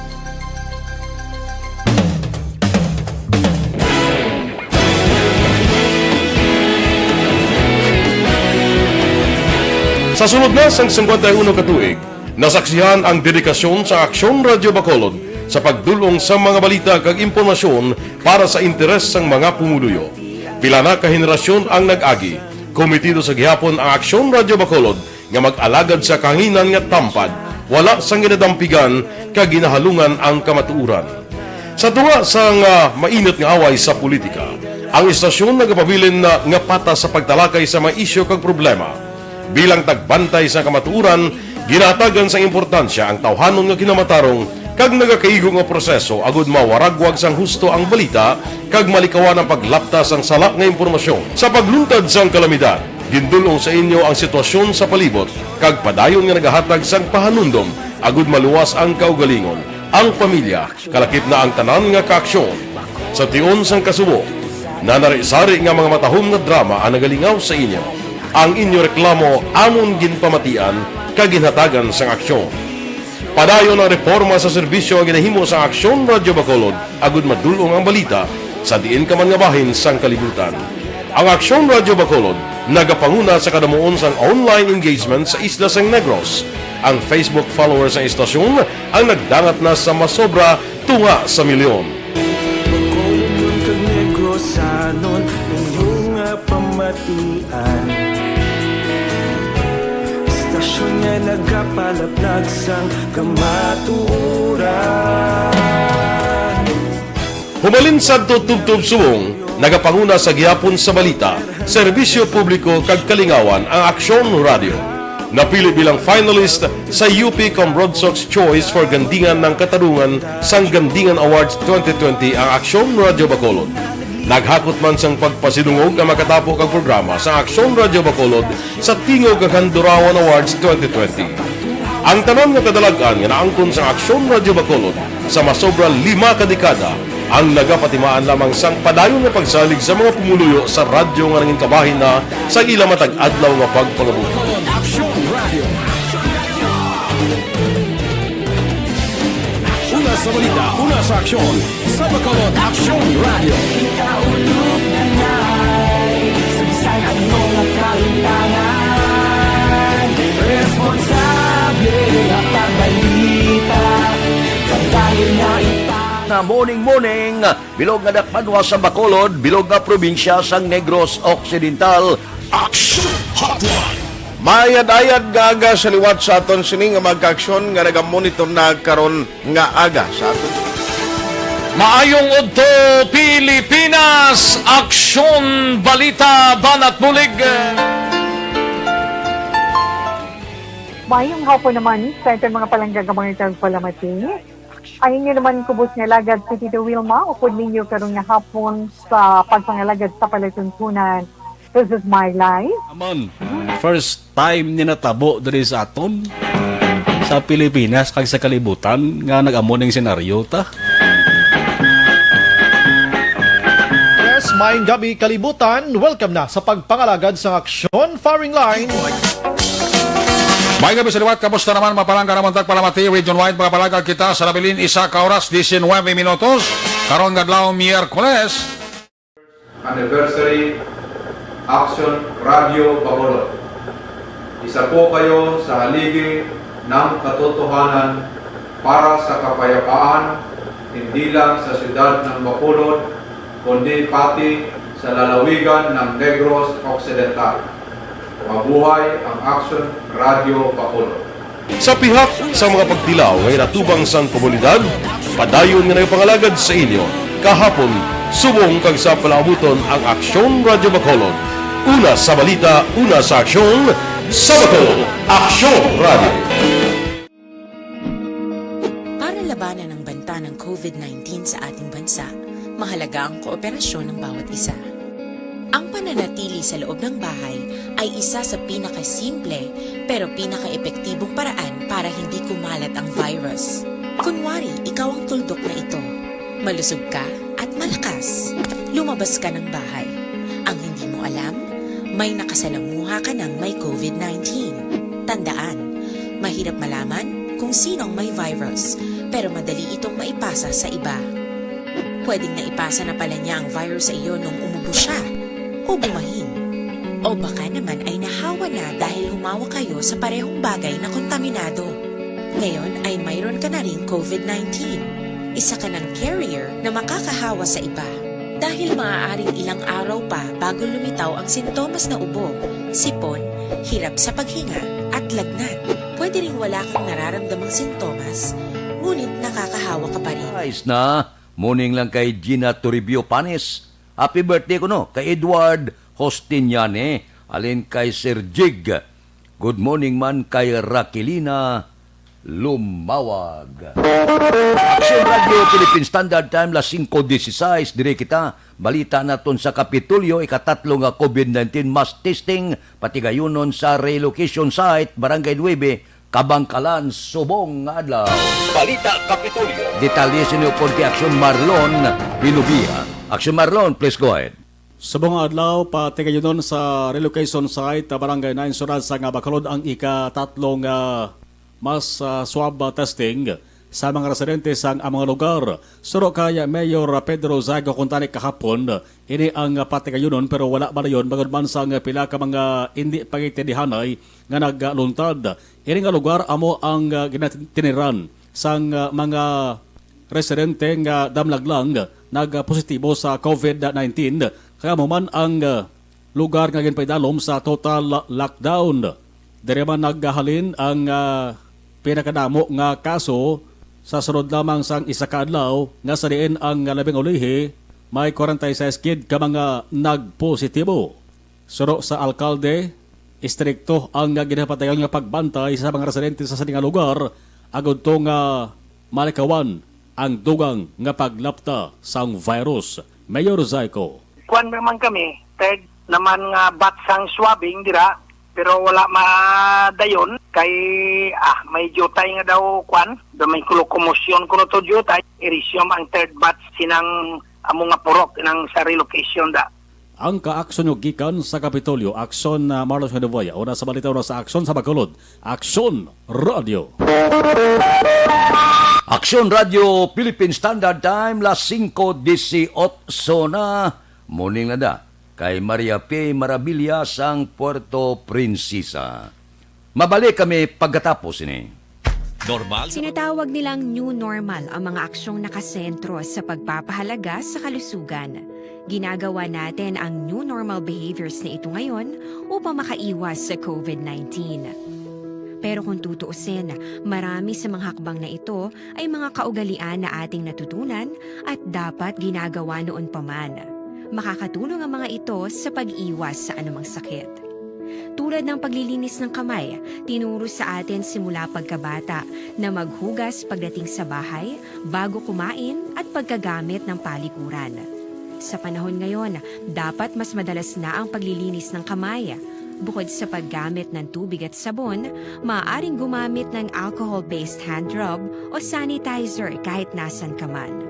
Sa sunod na sang 51 katuig, nasaksihan ang dedikasyon sa Aksyon Radio Bacolod sa pagdulong sa mga balita kag impormasyon para sa interes sang mga pumuluyo. Pila na ka henerasyon ang nag-agi, komitido sa gihapon ang Aksyon Radio Bacolod nga mag-alagad sa kahanginan nga tampad, wala sang ginadampigan kag ginahalungan ang kamatuuran. Sa tunga sang mainit nga away sa politika, ang istasyon nagapabilin na nga pata sa pagtalakay sa mga isyu kag problema. Bilang tagbantay sa kamatuuran, ginatagan sa importansya ang tawhanon nga kinamatarong kag nagakaigo nga proseso agud mawaragwag sang husto ang balita kag malikawan ang paglaptas ang salak nga impormasyon. Sa pagluntad sang kalamidad, gindulong sa inyo ang sitwasyon sa palibot kag padayon nga nagahatag sang pahanundom agud maluwas ang kaugalingon, ang pamilya, kalakip na ang tanan nga kaaksyon. Sa tion sang kasubo, nanari-sari nga mga matahom nga drama ang nagalingaw sa inyo. Ang inyo reklamo amon ginpamatian kag ginhatagan sang aksyon. Padayon ang reforma sa serbisyo ang ginahimo sa Aksyon Radio Bacolod agud madulong ang balita sa diin ka man nga bahin sang kalibutan. Ang Aksyon Radio Bacolod nagapanguna sa kadamuon sang online engagement sa isla sang Negros. Ang Facebook followers sa istasyon ang nagdangat na sa masobra tunga sa milyon. Bacolod kag Negros sanon inyong pamatian. Stasyon nga nagapalaplag sang kamatuuran. Humalin sa tutubtub suwong, nagapanguna sa gihapon sa balita, serbisyo publiko kag kalingawan ang Aksyon Radio. Napili bilang finalist sa UP Broadsox Choice for Gandingan ng Katarungan sang Gandingan Awards 2020 ang Aksyon Radio Bacolod. Naghakot man sang pagpasidungog ang makatapo kang programa sa Aksyon Radio Bacolod sa Tingog kag Handurawan Awards 2020. Ang tanan nga kadalagan nga naangkon sa Aksyon Radio Bacolod sa masobra 5 ka dekada ang nagapatimaan lamang sang padayon nga pagsalig sa mga pumuluyo sa radyo nga nangin kabahin na sa ila matag adlaw nga pagpangabuhi. Una sa balita, una sa aksyon, sa Bacolod Aksyon Radio. Ikaulog na na'y sagsay ang mga kalintangan. Responsable at pagbalita, pagdayon na na morning, bilog nga dakpanwa sa Bacolod, bilog nga probinsya sang Negros Occidental. Action Hotline! Mayad-ayad nga aga sa liwat sa aton sining nga magkaaksyon nga nagamonitor na karon nga aga sa aton. Maayong udto Pilipinas, Aksyon Balita Banat Bulig. Mayong hapon naman sa itong mga palanggagamang itang palamati. Ay inyo naman kubos nga lagad si Tito Wilma, upod ninyo karong nga hapon sa pagpangalagad sa palatuntunan. This is my life. Amon, first time ni natabo diri sa aton sa Pilipinas kag sa kalibutan nga nag-amo ning senaryo ta. Yes, maayong gabi kalibutan. Welcome na sa pagpangalagad sa Aksyon Firing Line. May gabi sa liwat, kamusta naman mapalangga naman tagpalamati, region-wide mga palagag kita sa Nabilin, isa ka oras, 19 minutos, karon gadlaw Miyerkules. Anniversary Aksyon Radio Bacolod. Isa po kayo sa haligi ng katotohanan para sa kapayapaan, hindi lang sa siyudad ng Bacolod, kundi pati sa lalawigan ng Negros Occidental. Mabuhay ang Action Radio Bacolod. Sa pihak sa mga pagtilaw ngay natubang sang komunidad, padayon nga nagpangalagad sa inyo. Kahapon, subong kag sa palaabuton ang Aksyon Radio Bacolod. Una sa balita, una sa aksyon, sa Bacolod, Aksyon Radio. Para labanan ang banta ng COVID-19 sa ating bansa, mahalaga ang kooperasyon ng bawat isa. Ang pananatili sa loob ng bahay ay isa sa pinakasimple pero pinaka-epektibong paraan para hindi kumalat ang virus. Kunwari, ikaw ang tuldok na ito. Malusog ka at malakas. Lumabas ka ng bahay. Ang hindi mo alam, may nakasalamuha ka ng may COVID-19. Tandaan, mahirap malaman kung sinong may virus, pero madali itong maipasa sa iba. Pwedeng naipasa na pala niya ang virus sa iyo nung umubo siya o bumahin. O baka naman ay nahawa na dahil humawa kayo sa parehong bagay na kontaminado. Ngayon ay mayroon ka na rin COVID-19. Isa ka ng carrier na makakahawa sa iba. Dahil maaaring ilang araw pa bago lumitaw ang sintomas na ubo, sipon, hirap sa paghinga at lagnat. Pwede rin wala kang nararamdamang sintomas, ngunit nakakahawa ka pa rin. Nice na. Morning lang kay Gina Toribio Panis. Happy birthday ko no. Kay Edward Hostiniane. Alin kay Sir Jig. Good morning man kay Raquelina Lumawag. Action Radio Philippine Standard Time las 5:16. Dire kita. Balita naton sa Kapitulyo ikatatlo nga COVID-19 mass testing pati gayunon sa relocation site Barangay 9 Kabangkalan, Subong nga adlaw. Balita Kapitulyo. Detalye sinyo po kay Action Marlon Binubia. Action Marlon, please go ahead. Subong nga adlaw, pati gayunon sa relocation site Barangay 9 Surad sa nga Bacolod ang ikatatlong mass swab testing sa mga residente sa mga lugar. Suro kaya Mayor Pedro Zago Contanic kahapon, ini ang patigayunon pero wala ba na yun bagod man sa pila ka mga hindi pagitedihanay nga nagluntad. Ini nga lugar amo ang ginatiniran sa mga residente nga damlag lang nagpositibo sa COVID-19. Kaya mo man ang lugar nga ginpaidalom sa total lockdown. Dire man naghalin ang pinakadamo nga kaso sa sunod lamang sang isa ka adlaw nga sa diin ang labing ulihi may 46 kid ka mga nagpositibo. Suro sa alkalde, istrikto ang ginapatayon nga pagbantay sa mga residente sa saning lugar agud to nga malikawan ang dugang nga paglapta sang virus. Mayor Zaiko. Kuan naman kami, third naman nga batsang swabbing dira, pero wala madayon kay may jutay nga daw kuan, may lokomosyon kuno to jutay, irisyom ang third batch sinang amo nga purok nang sa relocation da. Ang kaaksyon yung gikan sa Kapitolyo, Aksyon Marlos Medovoya, o nasa balita na sa Aksyon sa Bacolod, Aksyon Radio. Aksyon Radio Philippine Standard Time las 5:18 na. Morning na da kay Maria P. Marabilia sang Puerto Princesa. Mabalik kami pagkatapos ini. Normal? Sinatawag nilang new normal ang mga aksyong nakasentro sa pagpapahalaga sa kalusugan. Ginagawa natin ang new normal behaviors na ito ngayon upang makaiwas sa COVID-19. Pero kung tutuusin, marami sa mga hakbang na ito ay mga kaugalian na ating natutunan at dapat ginagawa noon pa man. Makakatulong ang mga ito sa pag-iwas sa anumang sakit. Tulad ng paglilinis ng kamay, tinuro sa atin simula pagkabata na maghugas pagdating sa bahay, bago kumain at pagkagamit ng palikuran. Sa panahon ngayon, dapat mas madalas na ang paglilinis ng kamay. Bukod sa paggamit ng tubig at sabon, maaaring gumamit ng alcohol-based hand rub o sanitizer kahit nasan ka man.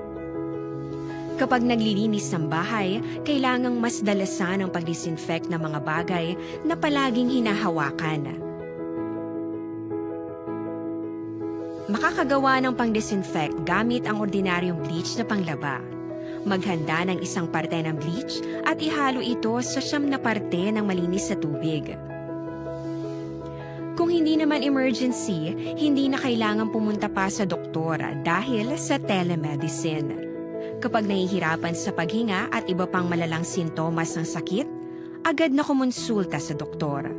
Kapag naglilinis ng bahay, kailangang mas dalasan ang pag-disinfect ng mga bagay na palaging hinahawakan. Makakagawa ng pang-disinfect gamit ang ordinaryong bleach na panglaba. Maghanda ng isang parte ng bleach at ihalo ito sa 9 na parte ng malinis na tubig. Kung hindi naman emergency, hindi na kailangan pumunta pa sa doktor dahil sa telemedicine. Kapag nahihirapan sa paghinga at iba pang malalang sintomas ng sakit, agad na kumonsulta sa doktor.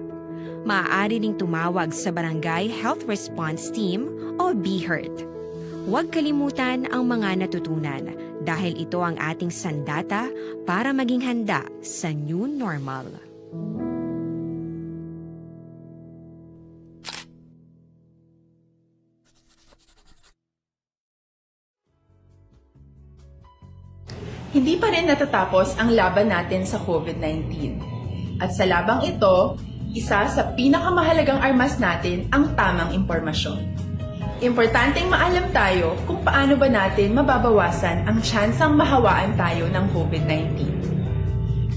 Maaari ring tumawag sa Barangay Health Response Team o BHERT. Huwag kalimutan ang mga natutunan dahil ito ang ating sandata para maging handa sa new normal. Hindi pa rin natatapos ang laban natin sa COVID-19. At sa labang ito, isa sa pinakamahalagang armas natin ang tamang impormasyon. Importanteng maalam tayo kung paano ba natin mababawasan ang tsansang mahawaan tayo ng COVID-19.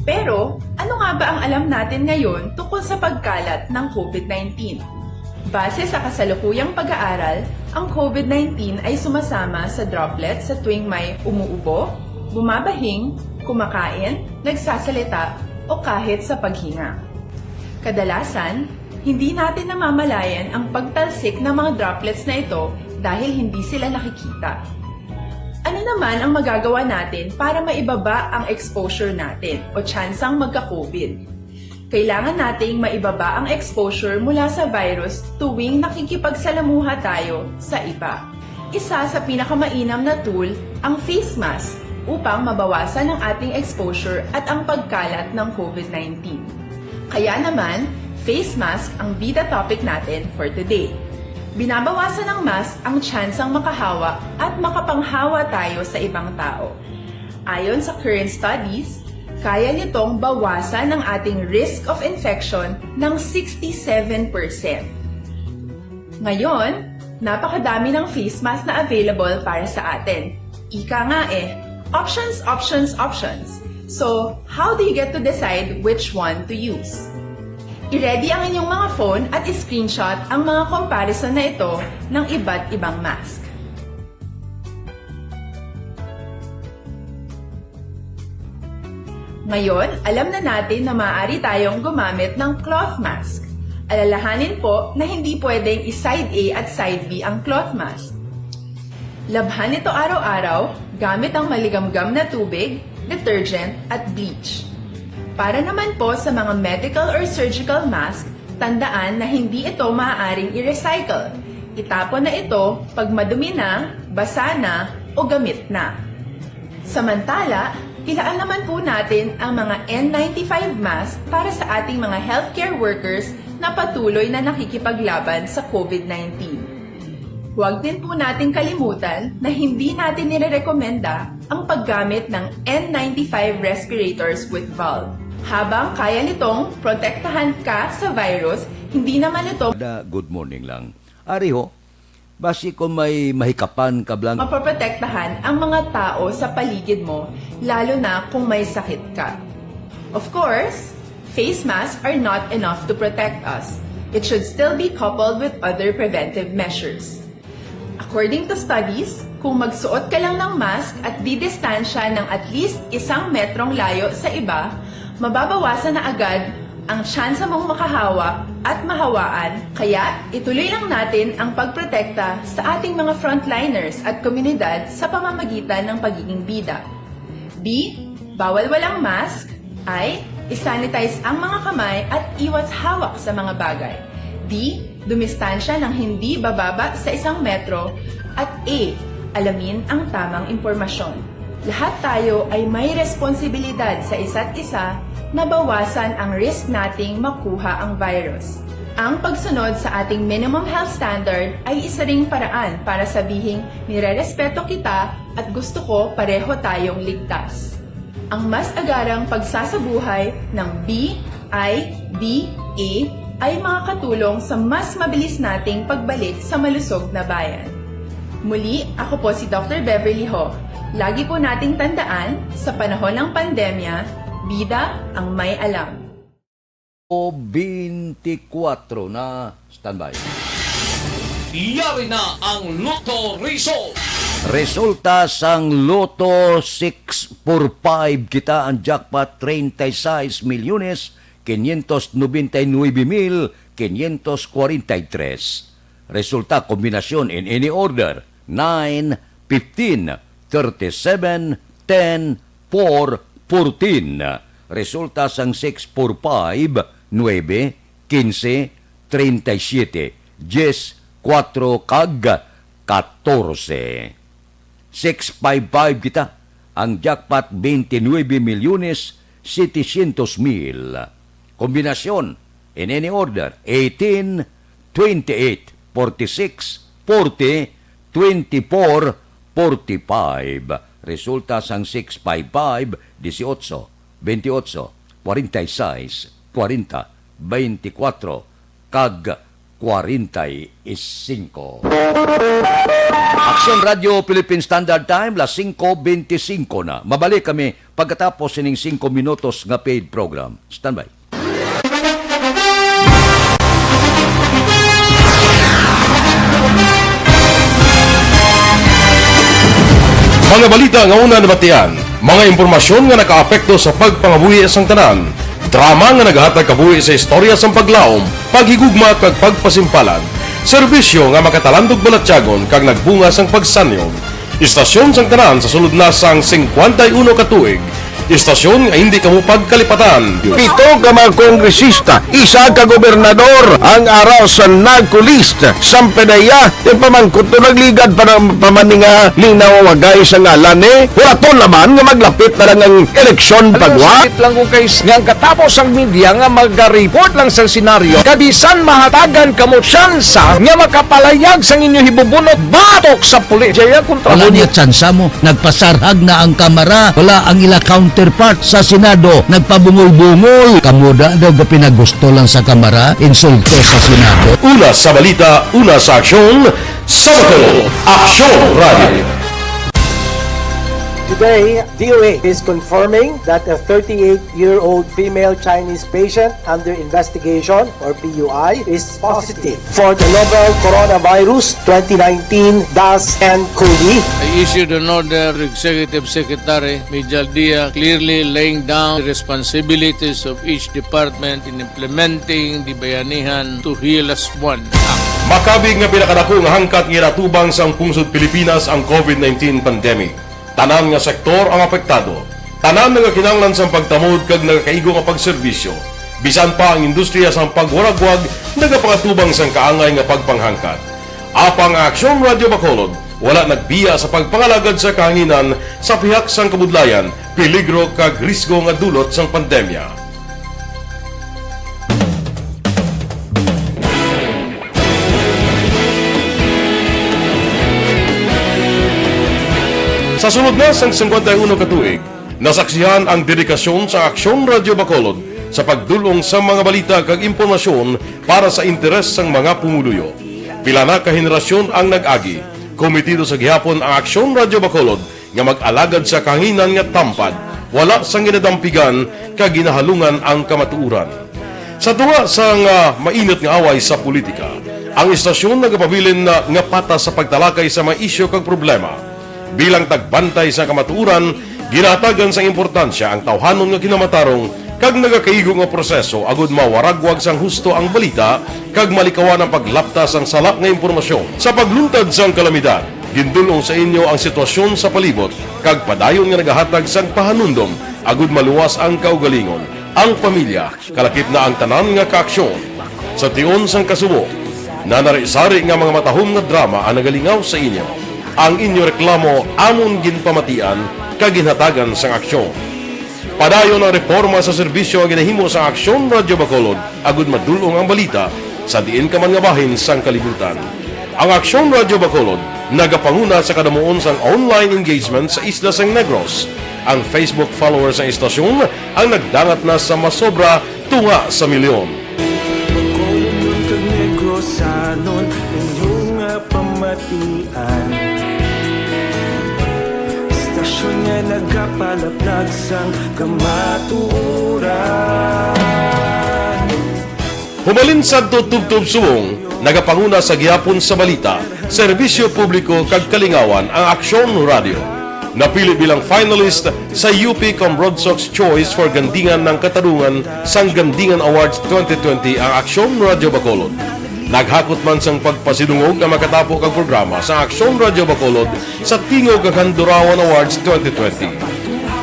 Pero, ano nga ba ang alam natin ngayon tungkol sa pagkalat ng COVID-19? Base sa kasalukuyang pag-aaral, ang COVID-19 ay sumasama sa droplets sa tuwing may umuubo, bumabahing, kumakain, nagsasalita, o kahit sa paghinga. Kadalasan, hindi natin namamalayan ang pagtalsik ng mga droplets na ito dahil hindi sila nakikita. Ano naman ang magagawa natin para maibaba ang exposure natin o tsansang magka-COVID? Kailangan nating maibaba ang exposure mula sa virus tuwing nakikipagsalamuha tayo sa iba. Isa sa pinakamainam na tool ang face mask upang mabawasan ang ating exposure at ang pagkalat ng COVID-19. Kaya naman, face mask ang bida topic natin for today. Binabawasan ng mask ang tsansang makahawa at makapanghawa tayo sa ibang tao. Ayon sa current studies, kaya nitong bawasan ang ating risk of infection ng 67%. Ngayon, napakadami ng face mask na available para sa atin. Ika nga options, options, options. So, how do you get to decide which one to use? I-ready ang inyong mga phone at i-screenshot ang mga comparison na ito ng iba't ibang mask. Ngayon, alam na natin na maaari tayong gumamit ng cloth mask. Alalahanin po na hindi pwedeng i-side A at side B ang cloth mask. Labhan ito araw-araw gamit ang maligamgam na tubig, detergent at bleach. Para naman po sa mga medical or surgical mask, tandaan na hindi ito maaaring i-recycle. Itapon na ito pag madumi na, basa na, o gamit na. Samantala, ilaan naman po natin ang mga N95 mask para sa ating mga healthcare workers na patuloy na nakikipaglaban sa COVID-19. Huwag din po natin kalimutan na hindi natin nirerekomenda ang paggamit ng N95 respirators with valve. Habang kaya nitong protektahan ka sa virus, hindi naman ito Good morning lang. Ari ho, basi kung may mahikapan ka blang mapoprotektahan ang mga tao sa paligid mo, lalo na kung may sakit ka. Of course, face masks are not enough to protect us. It should still be coupled with other preventive measures. According to studies, kung magsuot ka lang ng mask at didistansya ng at least 1 metrong layo sa iba, mababawasan na agad ang tsansa mong makahawa at mahawaan. Kaya ituloy lang natin ang pagprotekta sa ating mga frontliners at komunidad sa pamamagitan ng pagiging bida. B. Bawal walang mask. I. Isanitize ang mga kamay at iwas hawak sa mga bagay. D. Dumistansya ng hindi bababa sa 1 metro. At A. Alamin ang tamang impormasyon. Lahat tayo ay may responsibilidad sa isa't isa na bawasan ang risk nating makuha ang virus. Ang pagsunod sa ating minimum health standard ay isa ring paraan para sabihing nirerespeto kita at gusto ko pareho tayong ligtas. Ang mas agarang pagsasabuhay ng B, I, D, A ay makakatulong sa mas mabilis nating pagbalik sa malusog na bayan. Muli, ako po si Dr. Beverly Ho. Lagi po nating tandaan, sa panahon ng pandemya, bida ang may alam. 24 na standby. Yari na ang Lotto Result. Resulta sang Lotto 645 kita ang jackpot 36,599,500 543. Resulta, kombinasyon in any order, 9, 15, 37, 10, 4, 14. Resulta sang 6 por 5, 9, 15, 37, 10, 4 kag 14. 655 kita. Ang jackpot 29 milyones 700,000. Kombinasyon in any order 18, 28, 46, 40, 24, 45. Resulta sang 655, 18, 28, 46, 40, 24, kag 45. Aksyon Radio Philippine Standard Time, las 5:25 na. Mabalik kami pagkatapos sining 5 minutos nga paid program. Standby. Mga balita nga una nabatian, mga impormasyon nga nakaapekto sa pagpangabuhi sang tanan, drama nga naghatag kabuhi sa istorya sang paglaom, paghigugma kag pagpasimpalan, serbisyo nga makatalandog balatyagon kag nagbunga sang pagsanyog, istasyon sang tanan sa sulod na sang 51 ka tuig, istasyon nga hindi kamo pagkalipatan. 7 ka mga kongresista, 1 ka gobernador ang araw sa nagkulist sa PDEA yung pamangkot to nagligad para pamaninga linaw wagay sa ngalan walaton naman nga maglapit na lang ang eleksyon pagwa. Sakit lang ko guys, nga katapos ang media nga mag-report lang sa senaryo, kabisan mahatagan kamo tsansa nga makapalayag sa inyo hibubunot batok sa pulis. Jaya kontra Wala niya tsansa mo, nagpasarhag na ang kamara, wala ang ila counterpart sa Senado, nagpabungol-bungol. Kamuda daw ga pinagusto lang sa kamara, insulto sa Senado. Una sa balita, una sa aksyon, sa Bacolod, Aksyon Radio. Today, DOA is confirming that a 38-year-old female Chinese patient under investigation, or PUI, is positive for the novel coronavirus 2019 DAS-CoV. I issued an order to Executive Secretary Mijal Dia clearly laying down the responsibilities of each department in implementing the Bayanihan to Heal as One Act. Makabig nga pinakadako nga hangkat nga natubang sa pungsod Pilipinas ang COVID-19 pandemic. Tanan nga sektor ang apektado. Tanan nga kinahanglan sa pagtamod kag nagakaigo nga pagserbisyo. Bisan pa ang industriya sa pagwaragwag nagapangatubang sang kaangay nga pagpanghangkat. Apang Aksyon Radio Bacolod wala nagbiya sa pagpangalagad sa kahanginan sa pihak sang kabudlayan, peligro kag risgo nga dulot sang pandemya. Sa sunod na sang 51 katuig, nasaksihan ang dedikasyon sa Aksyon Radio Bacolod sa pagdulong sa mga balita kag impormasyon para sa interes sang mga pumuluyo. Pila na ka henerasyon ang nag-agi, komitido sa gihapon ang Aksyon Radio Bacolod nga mag-alagad sa kahanginan nga tampad, wala sang ginadampigan kag ginahalungan ang kamatuuran. Sa tunga sang mainit nga away sa politika, ang istasyon nagapabilin na nga patas sa pagtalakay sa mga isyu kag problema. Bilang tagbantay sa kamatuuran, ginatagan sa importansya ang tawhanon nga kinamatarong kag nagakaigo nga proseso agud mawaragwag sang husto ang balita kag malikawan ang paglapta sang salak nga impormasyon. Sa pagluntad sang kalamidad, gindulong sa inyo ang sitwasyon sa palibot kag padayon nga nagahatag sang pahanundom agud maluwas ang kaugalingon. Ang pamilya, kalakip na ang tanan nga kaaksyon. Sa tion sang kasubo, nanari-sari nga mga matahom nga drama ang nagalingaw sa inyo. Ang inyo reklamo amon ginpamatian kaginhatagan sang aksyon. Padayon ang reforma sa serbisyo ang ginahimo sa Aksyon Radio Bacolod agud madulong ang balita sa diin ka man nga bahin sang kalibutan. Ang Aksyon Radio Bacolod nagapanguna sa kadamuon sang online engagement sa Isla sang Negros. Ang Facebook followers sa istasyon ang nagdangat na sa masobra tunga sa milyon. Bacolod kag Negros anon inyong pamatian. Istasyon nga nagapalaplag sang kamatuuran. Humalin sa tutubtub suwong, nagapanguna sa gihapon sa balita, serbisyo publiko kag kalingawan ang Aksyon Radio. napili bilang finalist sa UP Broadsox Choice for Gandingan ng Katarungan sang Gandingan Awards 2020 ang Aksyon Radyo Bacolod. Naghakot man sang pagpasidungog ang makatapo kang programa sa Aksyon Radyo Bacolod sa Tingog kag Handurawan Awards 2020.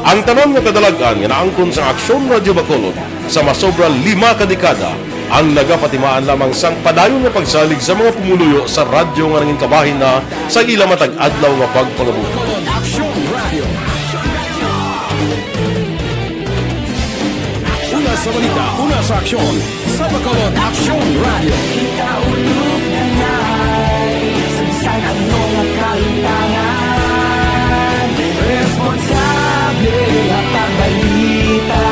Ang tanan nga kadalagan nga naangkon sa Aksyon Radyo Bacolod sa masobra 5 kadekada ang nagapatimaan lamang sang padayon nga pagsalig sa mga pumuluyo sa radyo nga nangin kabahin na sa ila matag adlaw nga pagpangabuhi. Una sa balita, una sa aksyon, sa Bacolod Aksyon Radio. Kita ulog na na'y sansan anong nakahintangan. Responsable at pagbalita,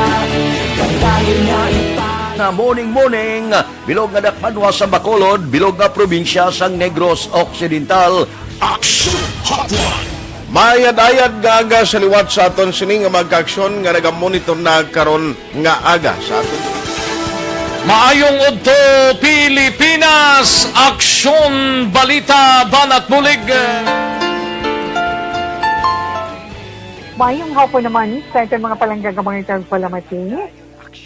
kagaya na na morning, bilog nga dakpanwa sa Bacolod, bilog nga probinsya sang Negros Occidental. Action Hotline! Mayad-ayad nga aga sa liwat sa aton sining nga magka-aksyon nga nagamonitor na karon nga aga sa aton. Maayong udto Pilipinas, Aksyon Balita Banat Mulig. Mayong hapon naman sa itong mga palanggagamangitan palamati.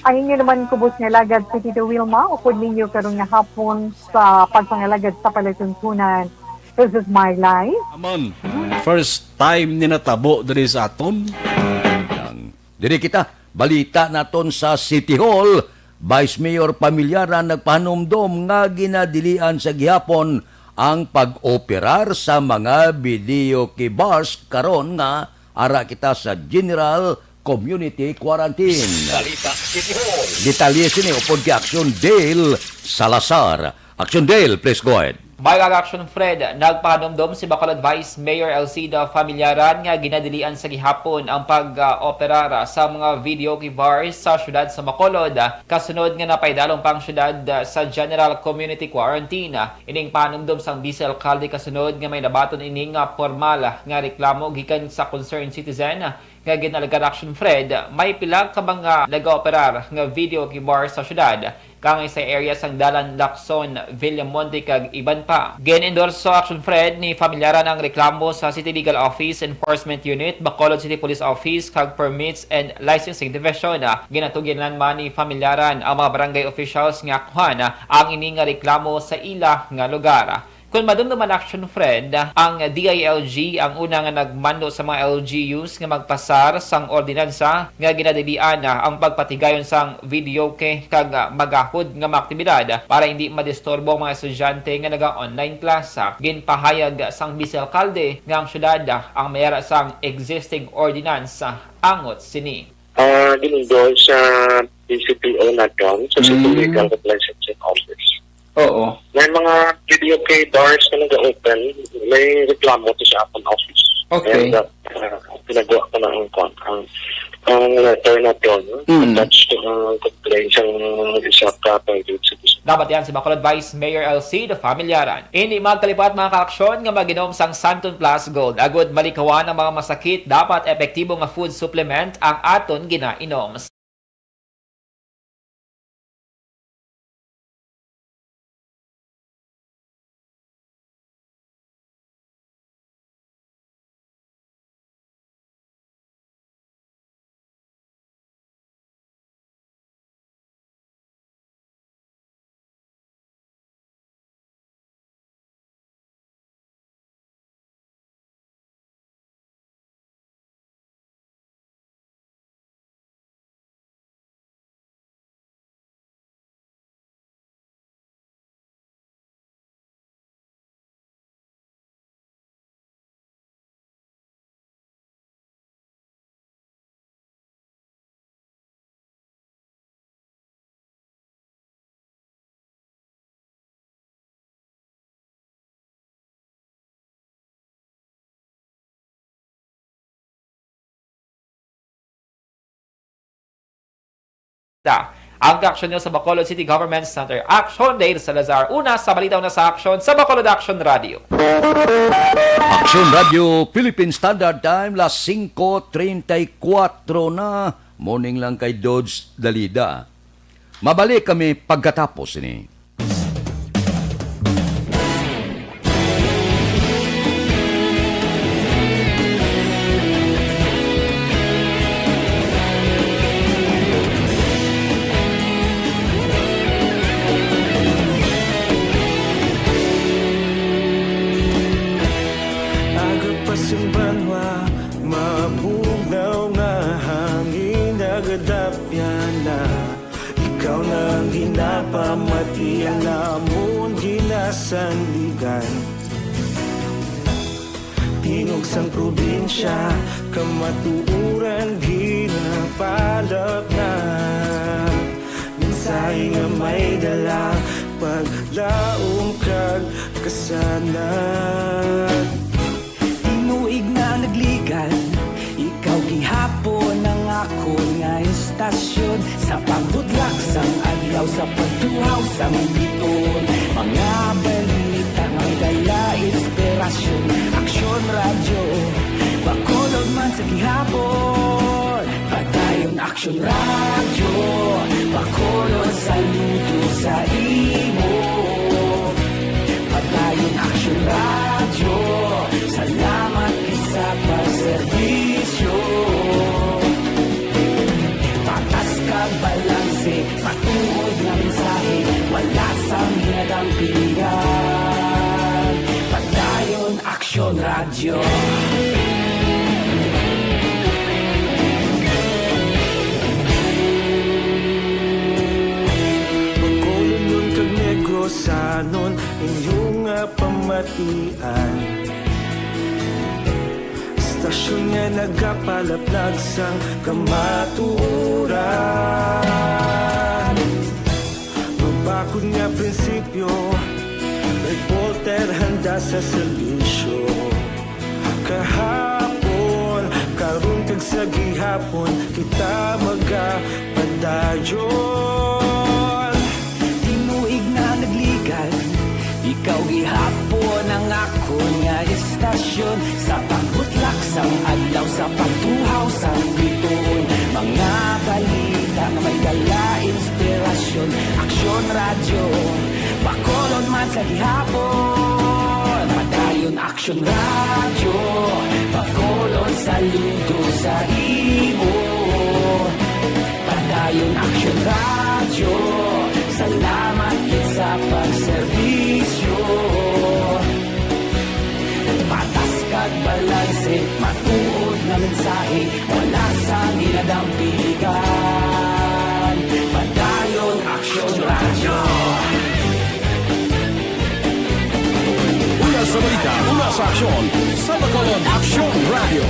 Ay inyo naman kubos nga lagad si Tito Wilma, upod ninyo karong nga hapon sa pagpangalagad sa palatuntunan. This is my life. Aman, first time ni natabo diri sa aton. Diri kita, balita naton sa City Hall, Vice Mayor Pamilyaran nagpahanumdom nga ginadilian sa gihapon ang pag-operar sa mga video key bars karon nga ara kita sa General Community Quarantine. Balita City Hall. Detalye sini upod kay Action Dale Salazar. Action Dale, please go ahead. May action Fred, nagpahanumdom si Bacolod Vice Mayor Elcida Familiaran nga ginadilian sa gihapon ang pag-operar sa mga video key bars sa syudad sa Bacolod. Kasunod nga napaydalong pang syudad sa General Community Quarantine. Ining panumdom sang Vice Alcalde kasunod nga may nabaton ining formal nga reklamo gikan sa concerned citizen nga ginalagan Action Fred, may pilang ka mga nag-operar nga video key bar sa syudad kang sa area sang Dalan, Lacson, Villamonte kag iban pa. Gen-endorse sa Action Fred ni Familiaran ang reklamo sa City Legal Office Enforcement Unit, Bacolod City Police Office kag Permits and Licensing Division. Ginatugyan man ni Familiaran ang mga barangay officials nga akuhan ang ini nga reklamo sa ila nga lugar. Kung madumduman Action Fred, ang DILG ang una nga nagmando sa mga LGUs nga magpasar sang ordinansa nga ginadilian ang pagpatigayon sang video kag magahod nga mga aktibidad para hindi madisturbo ang mga estudyante nga naga-online class. Ginpahayag sang Vice Alcalde nga ang syudad ang mayara sang existing ordinance angot sini. Ginindol sa DCPO na doon sa City Legal Licensing Office. Oo. May mga video key bars na nag-open, may reklamo to sa akong office. Okay. And pinagawa ko na ang letter na doon, attached to ang complaint sa isa ka-private citizen. Dapat yan si Bacolod Vice Mayor Elcida Familiaran. Hindi magkalipat mga kaaksyon nga maginom sang Santon Plus Gold. Agud malikawan ang mga masakit, dapat epektibo nga food supplement ang aton ginainom. Ang action nyo sa Bacolod City Government Center. Action Dale Salazar. Una sa balitaw na sa action sa Bacolod Action Radio. Action Radio, Philippine Standard Time, las 5:34 na. Morning lang kay Dodge Dalida. Mabalik kami pagkatapos ini. pagkadapya na ikaw nang ginapamatian namon ginasandigan. Tingog sang probinsya, kamatuuran ginapalap na. Minsay nga may dala, paglaong kag kasanat. Tinuig na nagligan, ikaw gihapon ang ako nga istasyon. Sa pagbutlak sang adlaw, sa pagtuhaw sang biton. Mga balita nga dala inspirasyon. Aksyon radyo, bakolod man sa gihapon. Padayon aksyon radyo, bakolod saludo sa imo. Padayon aksyon radyo, salamat sa pagserbisyo. Patas kag balanse, matuod na mensahe, wala sang ginadampingan. Padayon aksyon radyo. Bakolod nun kag Negrosanon, inyong pamatian. Stasyon nga nagapalaplag sang kamaturan. Mabakod nga prinsipyo, reporter handa sa serbisyo. Kahapon, karun kag sa gihapon, kita magapadayon. Tinuig na nagligan, ikaw gihapon ang ako nga istasyon. Sa pagbutlak sang adlaw, sa pagtuhaw sang biton. Mga balita na may dala inspirasyon. Aksyon radyo, bakolod man sa gihapon. Padayon aksyon radyo, bakolod saludo sa imo. Padayon aksyon radyo, salamat sa pagserbisyo. Patas kag balanse, matuod na mensahe, wala sang ginadampigan. Padayon aksyon radyo. Una sa balita, una sa aksyon, sa Bacolod Aksyon Radio.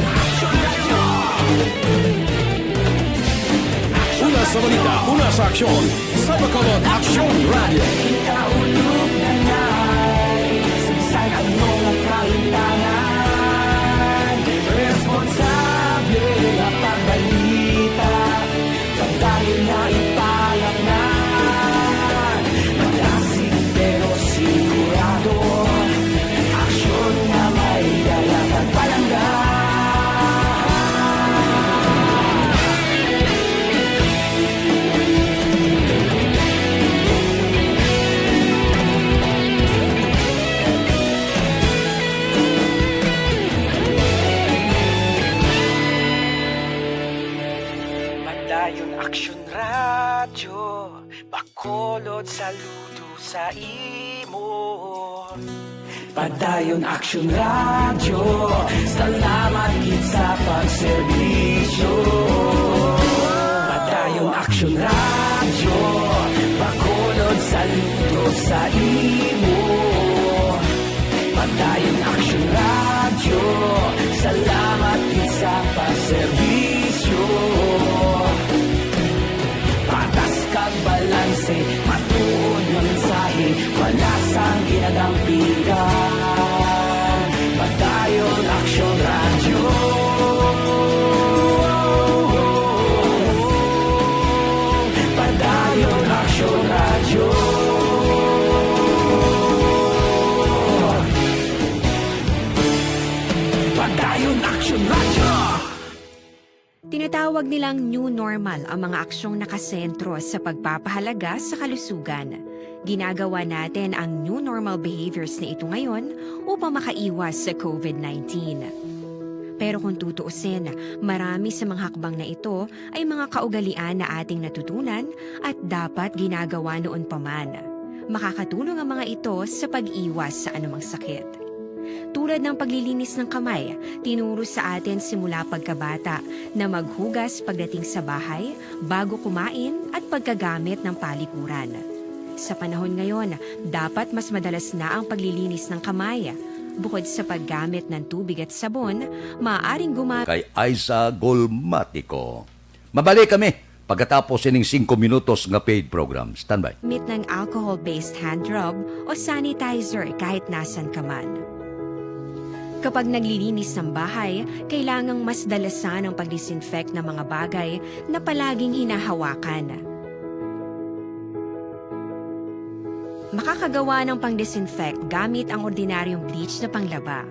Una sa balita, una sa aksyon, sa Bacolod Aksyon Radio. Ikaulog na na'y sinsan ang mga kahintangan. Responsable na pagbalita, dahil na ipalak na. Malasig pero sigurado, aksyon na may dalang pagpalangga. Padayon aksyon radyo, bakolod saludo sa imo. Padayon aksyon radyo, salamat gid sa pagserbisyo. Padayon aksyon radyo, bakolod saludo sa imo. Padayon aksyon radyo, salamat gid sa pagserbisyo. Patas kag balanse, matuod na mensahe, wala sang ginadampigan. Padayon aksyon radyo. Padayon aksyon radyo. Padayon aksyon radyo. Tinatawag nilang new normal ang mga aksyong nakasentro sa pagpapahalaga sa kalusugan. Ginagawa natin ang new normal behaviors na ito ngayon upang makaiwas sa COVID-19. Pero kung tutuusin, marami sa mga hakbang na ito ay mga kaugalian na ating natutunan at dapat ginagawa noon pa man. Makakatulong ang mga ito sa pag-iwas sa anumang sakit. Tulad ng paglilinis ng kamay, tinuro sa atin simula pagkabata na maghugas pagdating sa bahay, bago kumain at pagkagamit ng palikuran. Sa panahon ngayon, dapat mas madalas na ang paglilinis ng kamay. Bukod sa paggamit ng tubig at sabon, maaaring gumamit Kay Aiza Golmatico. Mabalik kami pagkatapos ining 5 minutos nga paid program. Standby. ng alcohol-based hand rub o sanitizer kahit nasan ka man. Kapag naglilinis ng bahay, kailangang mas dalasan ang pag-disinfect ng mga bagay na palaging hinahawakan. Makakagawa ng pang-disinfect gamit ang ordinaryong bleach na panglaba.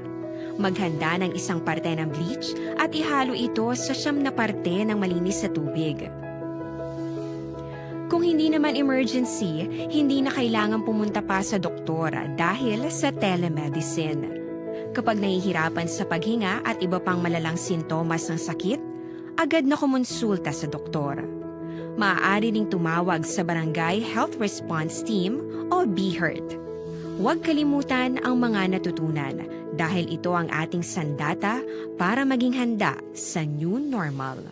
Maghanda ng isang parte ng bleach at ihalo ito sa 9 na parte ng malinis na tubig. Kung hindi naman emergency, hindi na kailangan pumunta pa sa doktor dahil sa telemedicine. Kapag nahihirapan sa paghinga at iba pang malalang sintomas ng sakit, agad na kumonsulta sa doktor. Maaari ding tumawag sa Barangay Health Response Team o BHERT. Huwag kalimutan ang mga natutunan dahil ito ang ating sandata para maging handa sa new normal.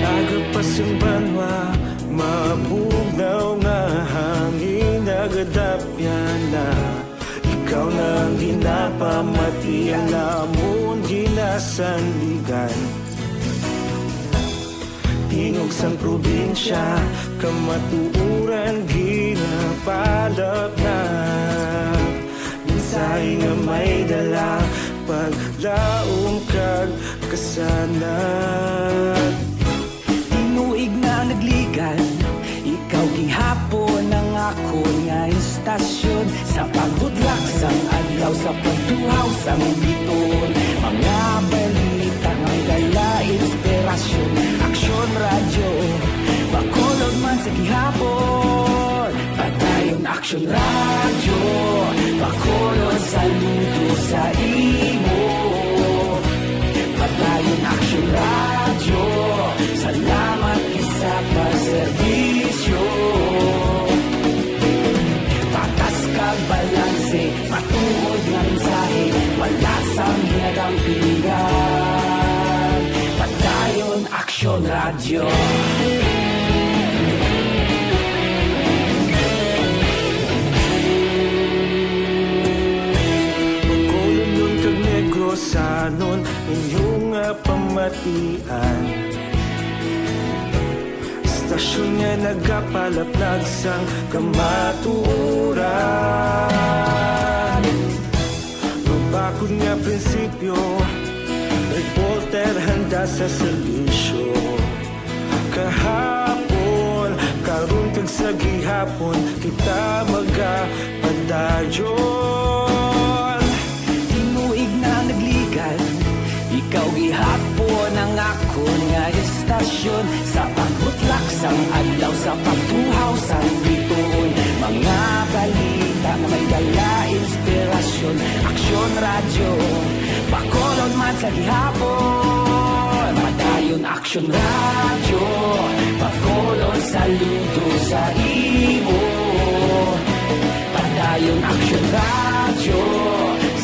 Agapasang banwa, mabugnaw nga hangin nagadapyan na. Ikaw na ang ginapamati, ang namon ginasanligan. Tingog sang probinsya, kamatuuran ginapalap na. Minsay nga may dala, paglaong kag kasanat. Tinuig na nagligan, ikaw gihapon ang ako nga istasyon. Sa paghudlak sang adlaw, sa pagtuhaw sang biton. Mga balita nga dala inspirasyon. Aksyon radyo, bakolod man sa gihapon. Padayon aksyon radyo, bakolod saludo sa imo. Padayon aksyon radyo, salamat sa pagserbisyo. Patas kag balanse, matuod nga mensahe, wala sang ginadampingan. Padayon aksyon radyo. Pagkulong nun kag negro sanon, inyong pamatian. Stasyon nga nagapalaplag sang kamatuuran. Magbakod nga prinsipyo, reporter handa sa serbisyo. Kahapon, karon kag sa gihapon, kita magapadayon. Tinuig na nagligan, ikaw gihapon ang ako nga istasyon. Sa pagbutlak sang adlaw, sa pagtuhaw sang biton. Mga balita na may dala inspirasyon. Aksyon radyo, bakolod man sa gihapon. Madayon aksyon radyo, bakolod saludo sa imo. Padayon aksyon radyo,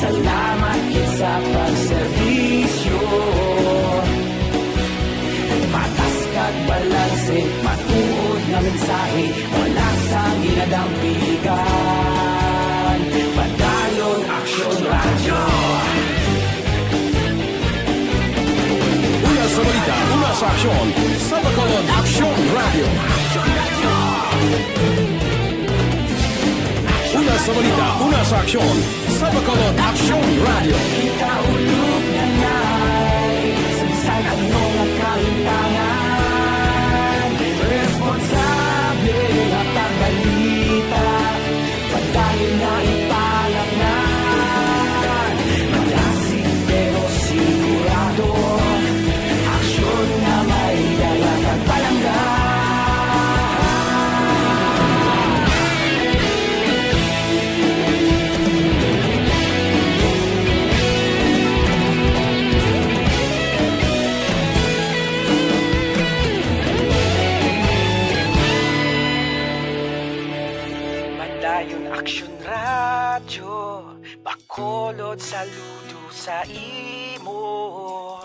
salamat sa pagserbisyo. Patas kag balanse, matuod nga mensahe, wala sa ginadampigan. Padayon aksyon radyo. Una sa balita, una sa aksyon, sa Bacolod Aksyon Radio. Una sa balita, una sa aksyon, sa Bacolod Aksyon Radio. Ikaulog na na'y sagsang ano nga kahintangan. Responsable na pagbalita, pagdayon na ipalaknan. Malasig Action Radio, Bacolod, saludo sa imo.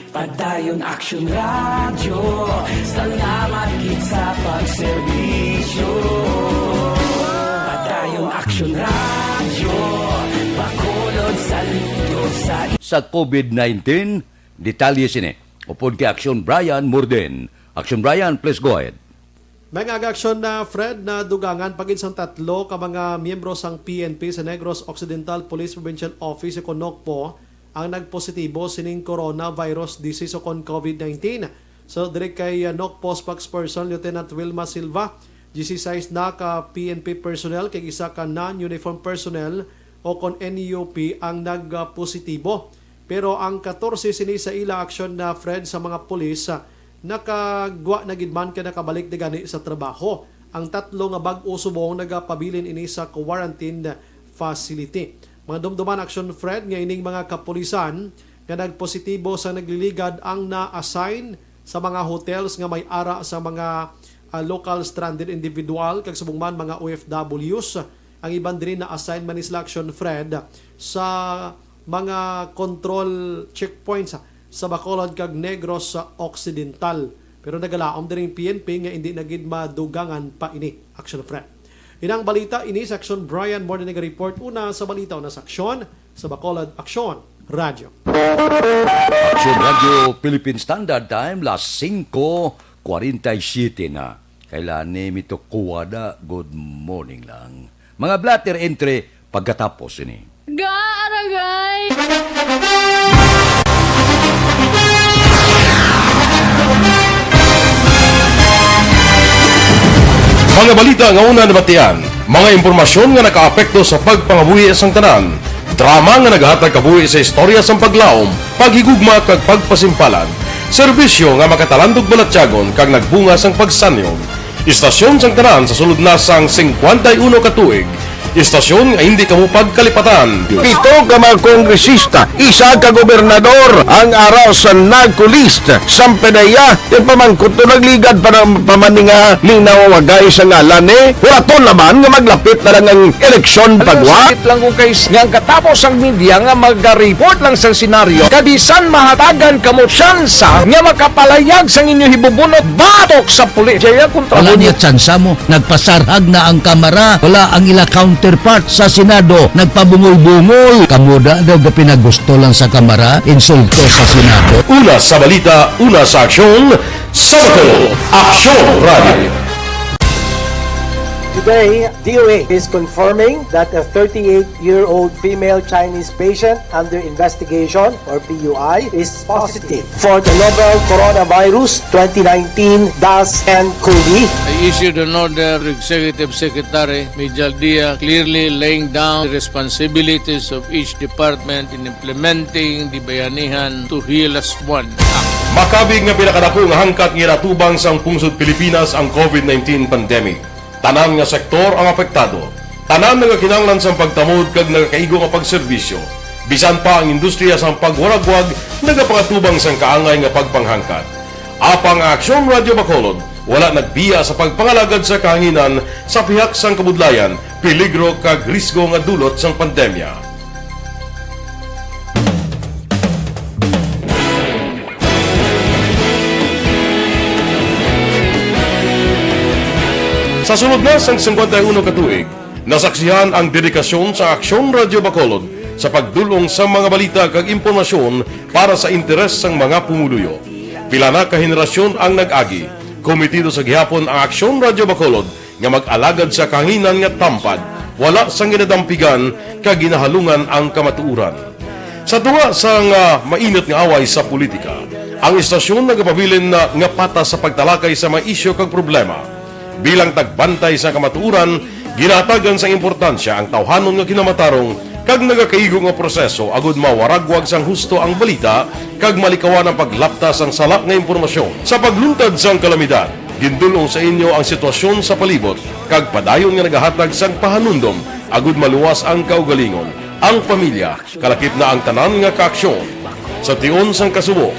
Padayon Action Radio, salamat gid sa pagserbisyo. Padayon Action Radio, Bacolod, saludo sa Sa COVID-19, detalye sini. Upod kay Action Brian Morden. Action Brian, please go ahead. May aksyon na Fred na dugangan pagin sang tatlo ka mga miyembro sang PNP sa Negros Occidental Police Provincial Office sa Conocpo ang nagpositibo sining coronavirus disease o kon COVID-19. So direct kay Nocpo spokesperson Lieutenant Wilma Silva, GC6 na ka PNP personnel kay isa ka non-uniform personnel o kon NUP ang nagpositibo. Pero ang 14 sini sa ila aksyon na Fred sa mga pulis nakagwa na gidman ka nakabalik na gani sa trabaho. Ang tatlo nga bag-o subong nagapabilin ini sa quarantine facility. Mga dumduman action Fred nga ining mga kapulisan nga nagpositibo sa nagliligad ang na-assign sa mga hotels nga may ara sa mga local stranded individual kag subong man mga OFWs. Ang iban din na assign man isla action Fred sa mga control checkpoints sa Bacolod kag Negros sa Occidental. Pero nagalaom din PNP nga hindi nagid madugangan pa ini action Fred. Inang balita ini sa Action Brian more than report una sa balita una sa aksyon sa Bacolod Action Radio. Action Radio Philippine Standard Time las 5:47 na. Kailan ni mito kuwada good morning lang. Mga blatter entry pagkatapos ini. Aragay! Mga balita nga una nabatian, mga impormasyon nga nakaapekto sa pagpangabuhi sang tanan, drama nga naghatag kabuhi sa istorya sang paglaom, paghigugma kag pagpasimpalan, serbisyo nga makatalandog balatyagon kag nagbunga sang pagsanyog, istasyon sang tanan sa sulod na sang 51 ka tuig, istasyon nga hindi kamo pagkalipatan. Pito ka mga kongresista, isa ka gobernador ang araw sa nagkulist sa pedaya yung pamangkot to nagligad para pamaninga linaw wagay sa ngalan wala naman nga maglapit na lang ang eleksyon pagwa. Sakit lang kung guys nga katapos ang media nga mag-report lang sa senaryo kadisan mahatagan kamo tsansa nga makapalayag sa inyo hibubunot batok sa pulis. Jaya kontra Wala niya tsansa mo, nagpasarhag na ang kamera, wala ang ila counterpart sa Senado, nagpabungol-bungol. Kamuda daw pinagusto lang sa kamera, insulto sa Senado. Una sa balita, una sa aksyon, sa Bacolod Action Radio. Today, DOA is confirming that a 38-year-old female Chinese patient under investigation, or PUI, is positive for the novel coronavirus 2019-nCoV. I issued an order to Executive Secretary Mijal Dia clearly laying down the responsibilities of each department in implementing the Bayanihan to Heal as One Act. Makabig nga pinakadako nga hangkat nga natubang sang pungsod Pilipinas ang COVID-19 pandemic. Tanan nga sektor ang apektado. Tanan nga kinahanglan sang pagtamod kag nagakaigo nga pagserbisyo. Bisan pa ang industriya sang pagwaragwag nagapangatubang sang kaangay nga pagpanghangkat. Apang Action Radio Bacolod wala nagbiya sa pagpangalagad sa kahanginan sa pihak sang kabudlayan, peligro kag risgo nga dulot sang pandemya. Sa sunod na sang 51 katuig, nasaksihan ang dedikasyon sa Aksyon Radio Bacolod sa pagdulong sa mga balita kag impormasyon para sa interes sang mga pumuluyo. Pila na ka henerasyon ang nag-agi, komitido sa gihapon ang Aksyon Radio Bacolod nga mag-alagad sa kahanginan nga tampad, wala sang ginadampigan kag ginahalungan ang kamatuuran. Sa tunga sang mainit nga away sa politika, ang istasyon nagapabilin na nga patas sa pagtalakay sa mga isyu kag problema. Bilang tagbantay sa kamatuuran, ginatagan sa importansya ang tawhanon nga kinamatarong kag nagakaigo nga proseso agud mawaragwag sang husto ang balita kag malikawan ang paglaptas ang salak nga impormasyon. Sa pagluntad sang kalamidad, gindulong sa inyo ang sitwasyon sa palibot kag padayon nga nagahatag sang pahanundom agud maluwas ang kaugalingon. Ang pamilya, kalakip na ang tanan nga kaaksyon. Sa tion sang kasubo,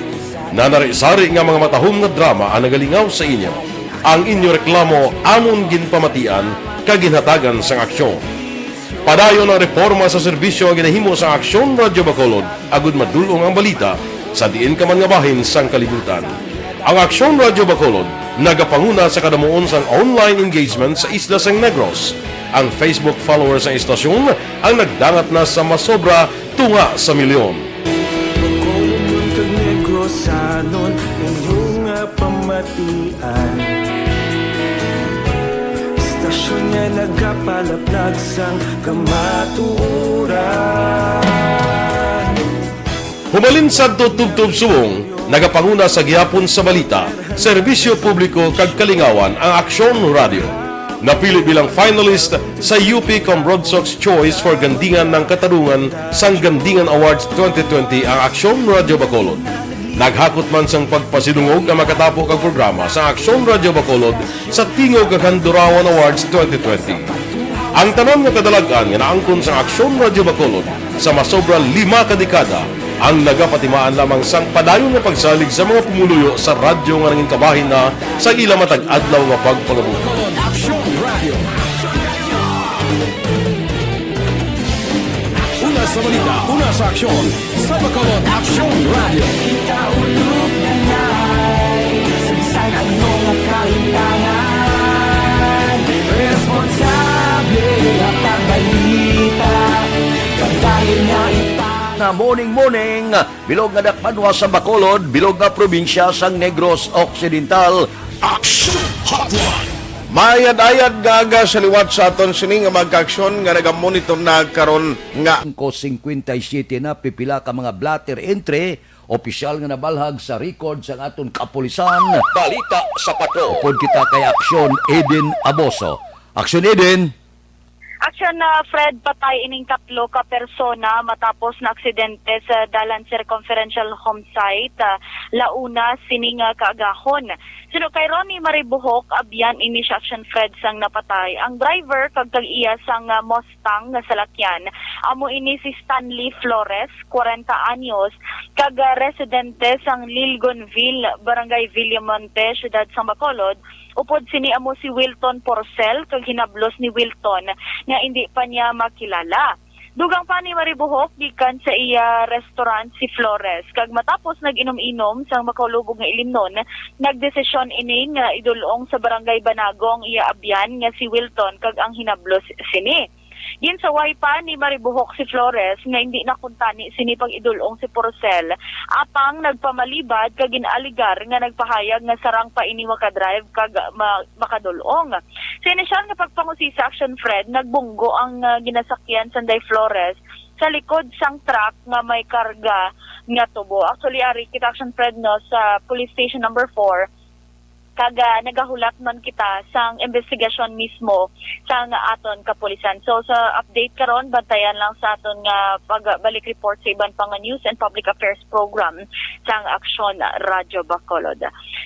nanari-sari nga mga matahom nga drama ang nagalingaw sa inyo. Ang inyo reklamo amon ginpamatian kag ginhatagan sang aksyon. Padayon ang reforma sa serbisyo ang ginahimo sa Aksyon Radyo Bacolod, agud madulong ang balita sa diin ka man nga bahin sang kalibutan. Ang Aksyon Radyo Bacolod nagapanguna sa kadamuon sang online engagement sa Isla San Negros. Ang Facebook followers sa istasyon ang nagdangat na sa masobra tunga sa milyon. Bacolod kag Negros sanon inyong pamatian. Istasyon niya nagapalaplag sang kamatuuran. Humalin sa tubtub subong, nagapanguna sa gihapon sa balita, serbisyo publiko kag kalingawan ang Aksyon Radio. Napili bilang finalist sa UP Comrade Sox Choice for Gandingan ng Katarungan sang Gandingan Awards 2020 ang Aksyon Radio Bacolod. Naghakot man sang pagpasidungog ang makatapo kag programa sa Aksyon Radio Bacolod sa Tingog kag Handurawan Awards 2020. Ang tanan nga kadalagan nga naangkon sa Aksyon Radio Bacolod sa masobra 5 kadekada ang nagapatimaan lamang sang padayon nga pagsalig sa mga pumuluyo sa radyo nga nangin kabahin na sa ila matag adlaw nga pagpangabuhi. Una sa balita, una sa aksyon, sa Bacolod Aksyon Radio. Kita ulog na na'y Sansan anong kahintangan Responsable at ang balita Kagaya niya Na morning, bilog nga dakpanwa sa Bacolod, bilog nga probinsya sang Negros Occidental. Action Hotline! Mayad-ayad gaga sa liwat sa aton sini nga magkaaksyon nga nagamonitor na karon nga 57 na pipila ka mga blatter entry, opisyal nga nabalhag sa record sa aton kapulisan. Balita sa pato. Upod kita kay Aksyon Eden Aboso. Aksyon Eden. Aksyon na Fred, patay ining 3 ka persona matapos na aksidente sa Dalan Circumferential Home Site. Launa sining kaagahon. Sino kay Ronnie Maribuhok, abyan ini siya Aksyon Fred sang napatay. Ang driver kag iya sang Mustang nga salakyan. Amo ini si Stanley Flores, 40 anyos, kag residente sang Lilgonville, Barangay Villamonte, Syudad sang Bacolod. Upod sini amo si Wilton Porcel, kag hinablos ni Wilton nga hindi pa niya makilala. Dugang pa ni Maribuhok gikan sa iya restaurant si Flores. Kag matapos nag-inom-inom sang makalubog nga ilimnon, nagdesisyon ini nga idulong sa Barangay Banago ang iya abyan nga si Wilton kag ang hinablos sini. Yin sa way pa ni Maribuhok si Flores nga hindi nakuntani sini pag idulong si Porcel. Apang nagpamalibad kag ginaligar nga nagpahayag nga sarang pa ini makadrive kag makadulong. Sa inisyal nga pagpangusi sa Action Fred, nagbunggo ang ginasakyan sanday Flores sa likod sang truck nga may karga nga tubo. Actually, ari kita Action Fred no sa Police Station number 4. Kaga nagahulat man kita sang investigasyon mismo sang aton kapulisan. So sa update karon bantayan lang sa aton nga pagbalik report sa iban pang news and public affairs program sang Aksyon Radyo Bacolod.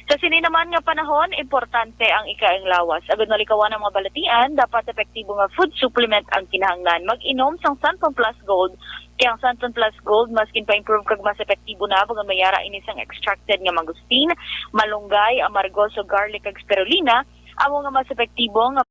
Sa sini naman nga panahon, importante ang ikaing lawas. Agad nalikawan ang mga balatian, dapat epektibo nga food supplement ang kinahanglan. Mag-inom sang Santon Plus Gold. Kaya ang Santon Plus Gold, maskin pa-improve kag mas epektibo na, bagang mayara inisang extracted nga mangustin, malunggay, amargoso, garlic, kag spirulina, amo nga mas epektibo nga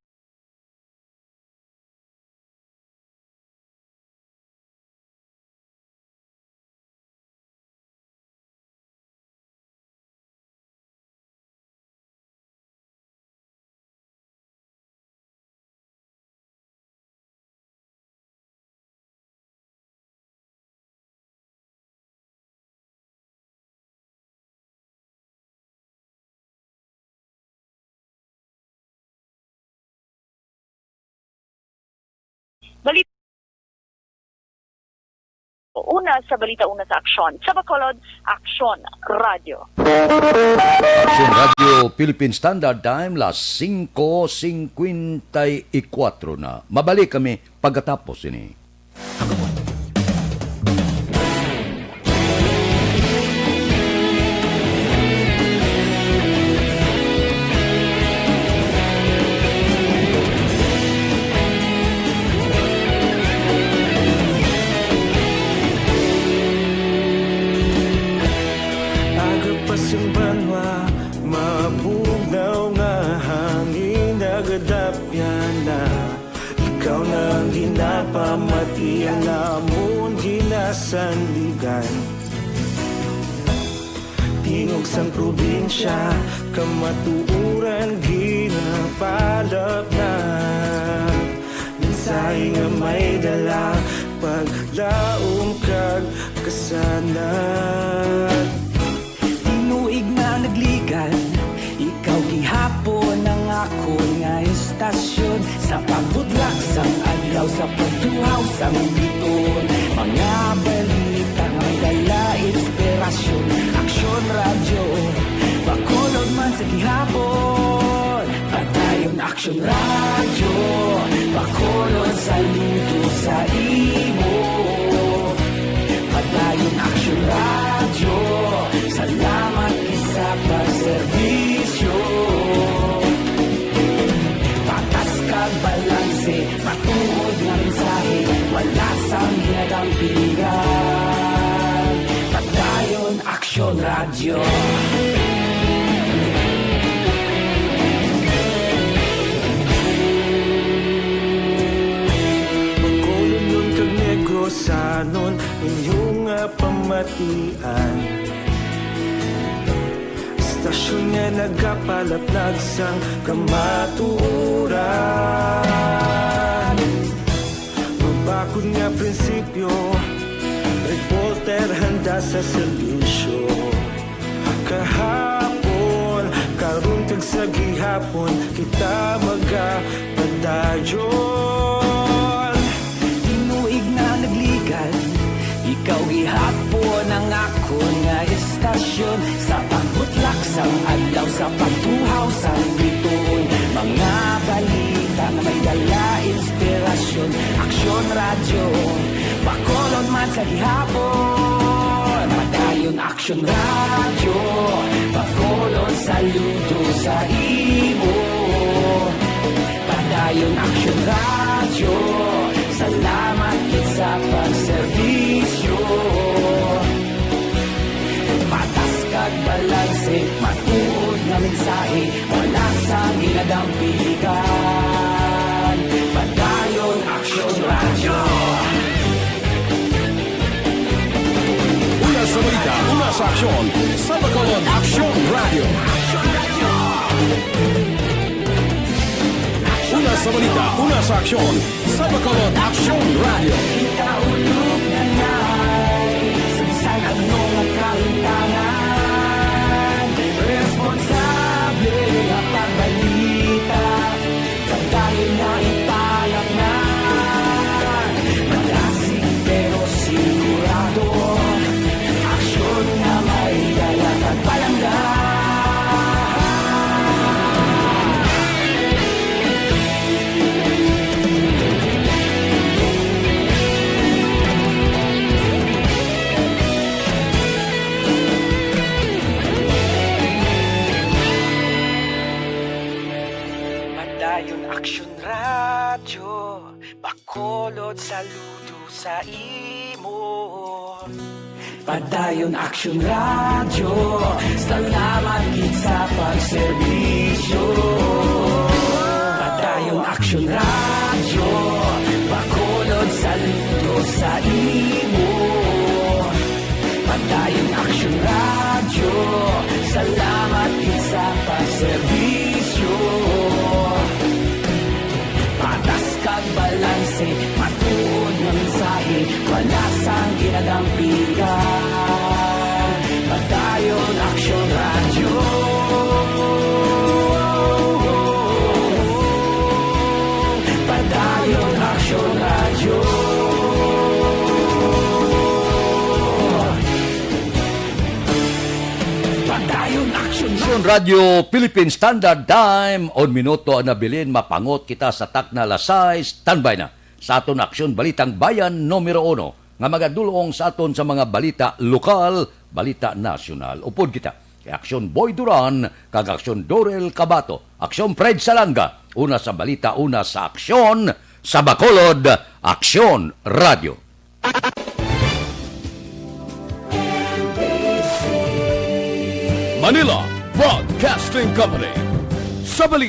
balita. Una sa balita, una sa aksyon. Sa Bacolod, Aksyon Radio. Aksyon Radio Philippine Standard Time, las 5:54 na. Mabalik kami pagkatapos ini. Simbanwa, mabugaw nga hangin, nagadapyan na ikaw ikaw nang ginapamati ang namon ginasanligan. Tingog sang probinsya, kamatuuran ginapalap na. Minsay nga may dala, paglaom kag kasanat. Tinuig na nagligan, ikaw gihapon ang ako nga istasyon. Sa pagbudlak sang adlaw, sa pagtuhaw sang biton. Mga balita nga dala inspirasyon. Aksyon radyo, bakolod man sa gihapon. Padayon aksyon radyo, bakolod sa luto sa imo. Padayon aksyon radyo, salamat sa pagserbisyo. Patas kag balanse, matuod nga mensahe, wala sang ginadampingan. Padayon aksyon radyo. Pagkolon kag negosanon, inyong pamatian. Stasyon nga nagkapalaplag sang kamatuuran. Mabakod nga prinsipyo, reporter handa sa serbisyo. Kahapon, karong kag sa gihapon, kita magapadayon. Tinuig na nagligan, ikaw gihapon ang ako nga istasyon. Sa pagbutlak sang adlaw, sa pagtuhaw sang biton. Mga balita na may dala inspirasyon. Aksyon radyo, bakolon man sa gihapon. Padayon aksyon radyo, bakolon saludo sa imo. Padayon aksyon radyo, salamat kit sa pagserbisyo. Patas kag balanse, matuod nga mensahe, wala sang ginadampigan. Padayon aksyon radyo. Una sa balita, una sa aksyon, sa Bacolod Action Radio. Una sa balita, una sa aksyon, sa Bacolod Action Radio. Ikaulog na na'y sinsan anong ang kahintangan. Responsable ang pagbalita, pagdahin na ipalak na. Malasig pero sigurado, aksyon na may dalat at palangga. Padayon aksyon radyo, bakolod saludo sa imo. Padayon aksyon radyo, salamat kit sa pagserbisyo. Padayon aksyon radyo, bakolod saludo sa imo. Padayon aksyon radyo, salamat kit sa pagserbisyo. Patas kag balanse, matuod nga mensahe, wala sang ginadampigan. Padayon aksyon radyo. Padayon aksyon radyo. Padayon aksyon Aksyon Radio Philippine Standard Time on minuto na bilin mapangot kita sa takna lasay standby na sa aton aksyon balitang bayan numero 1 nga magadulong sa aton sa mga balita lokal, balita nasyonal. Upod kita kay Aksyon Boy Duran kag Aksyon Dorel Cabato, Aksyon Fred Salanga, una sa balita, una sa aksyon sa Bacolod Aksyon Radio. Manila Broadcasting Company. Sa balita.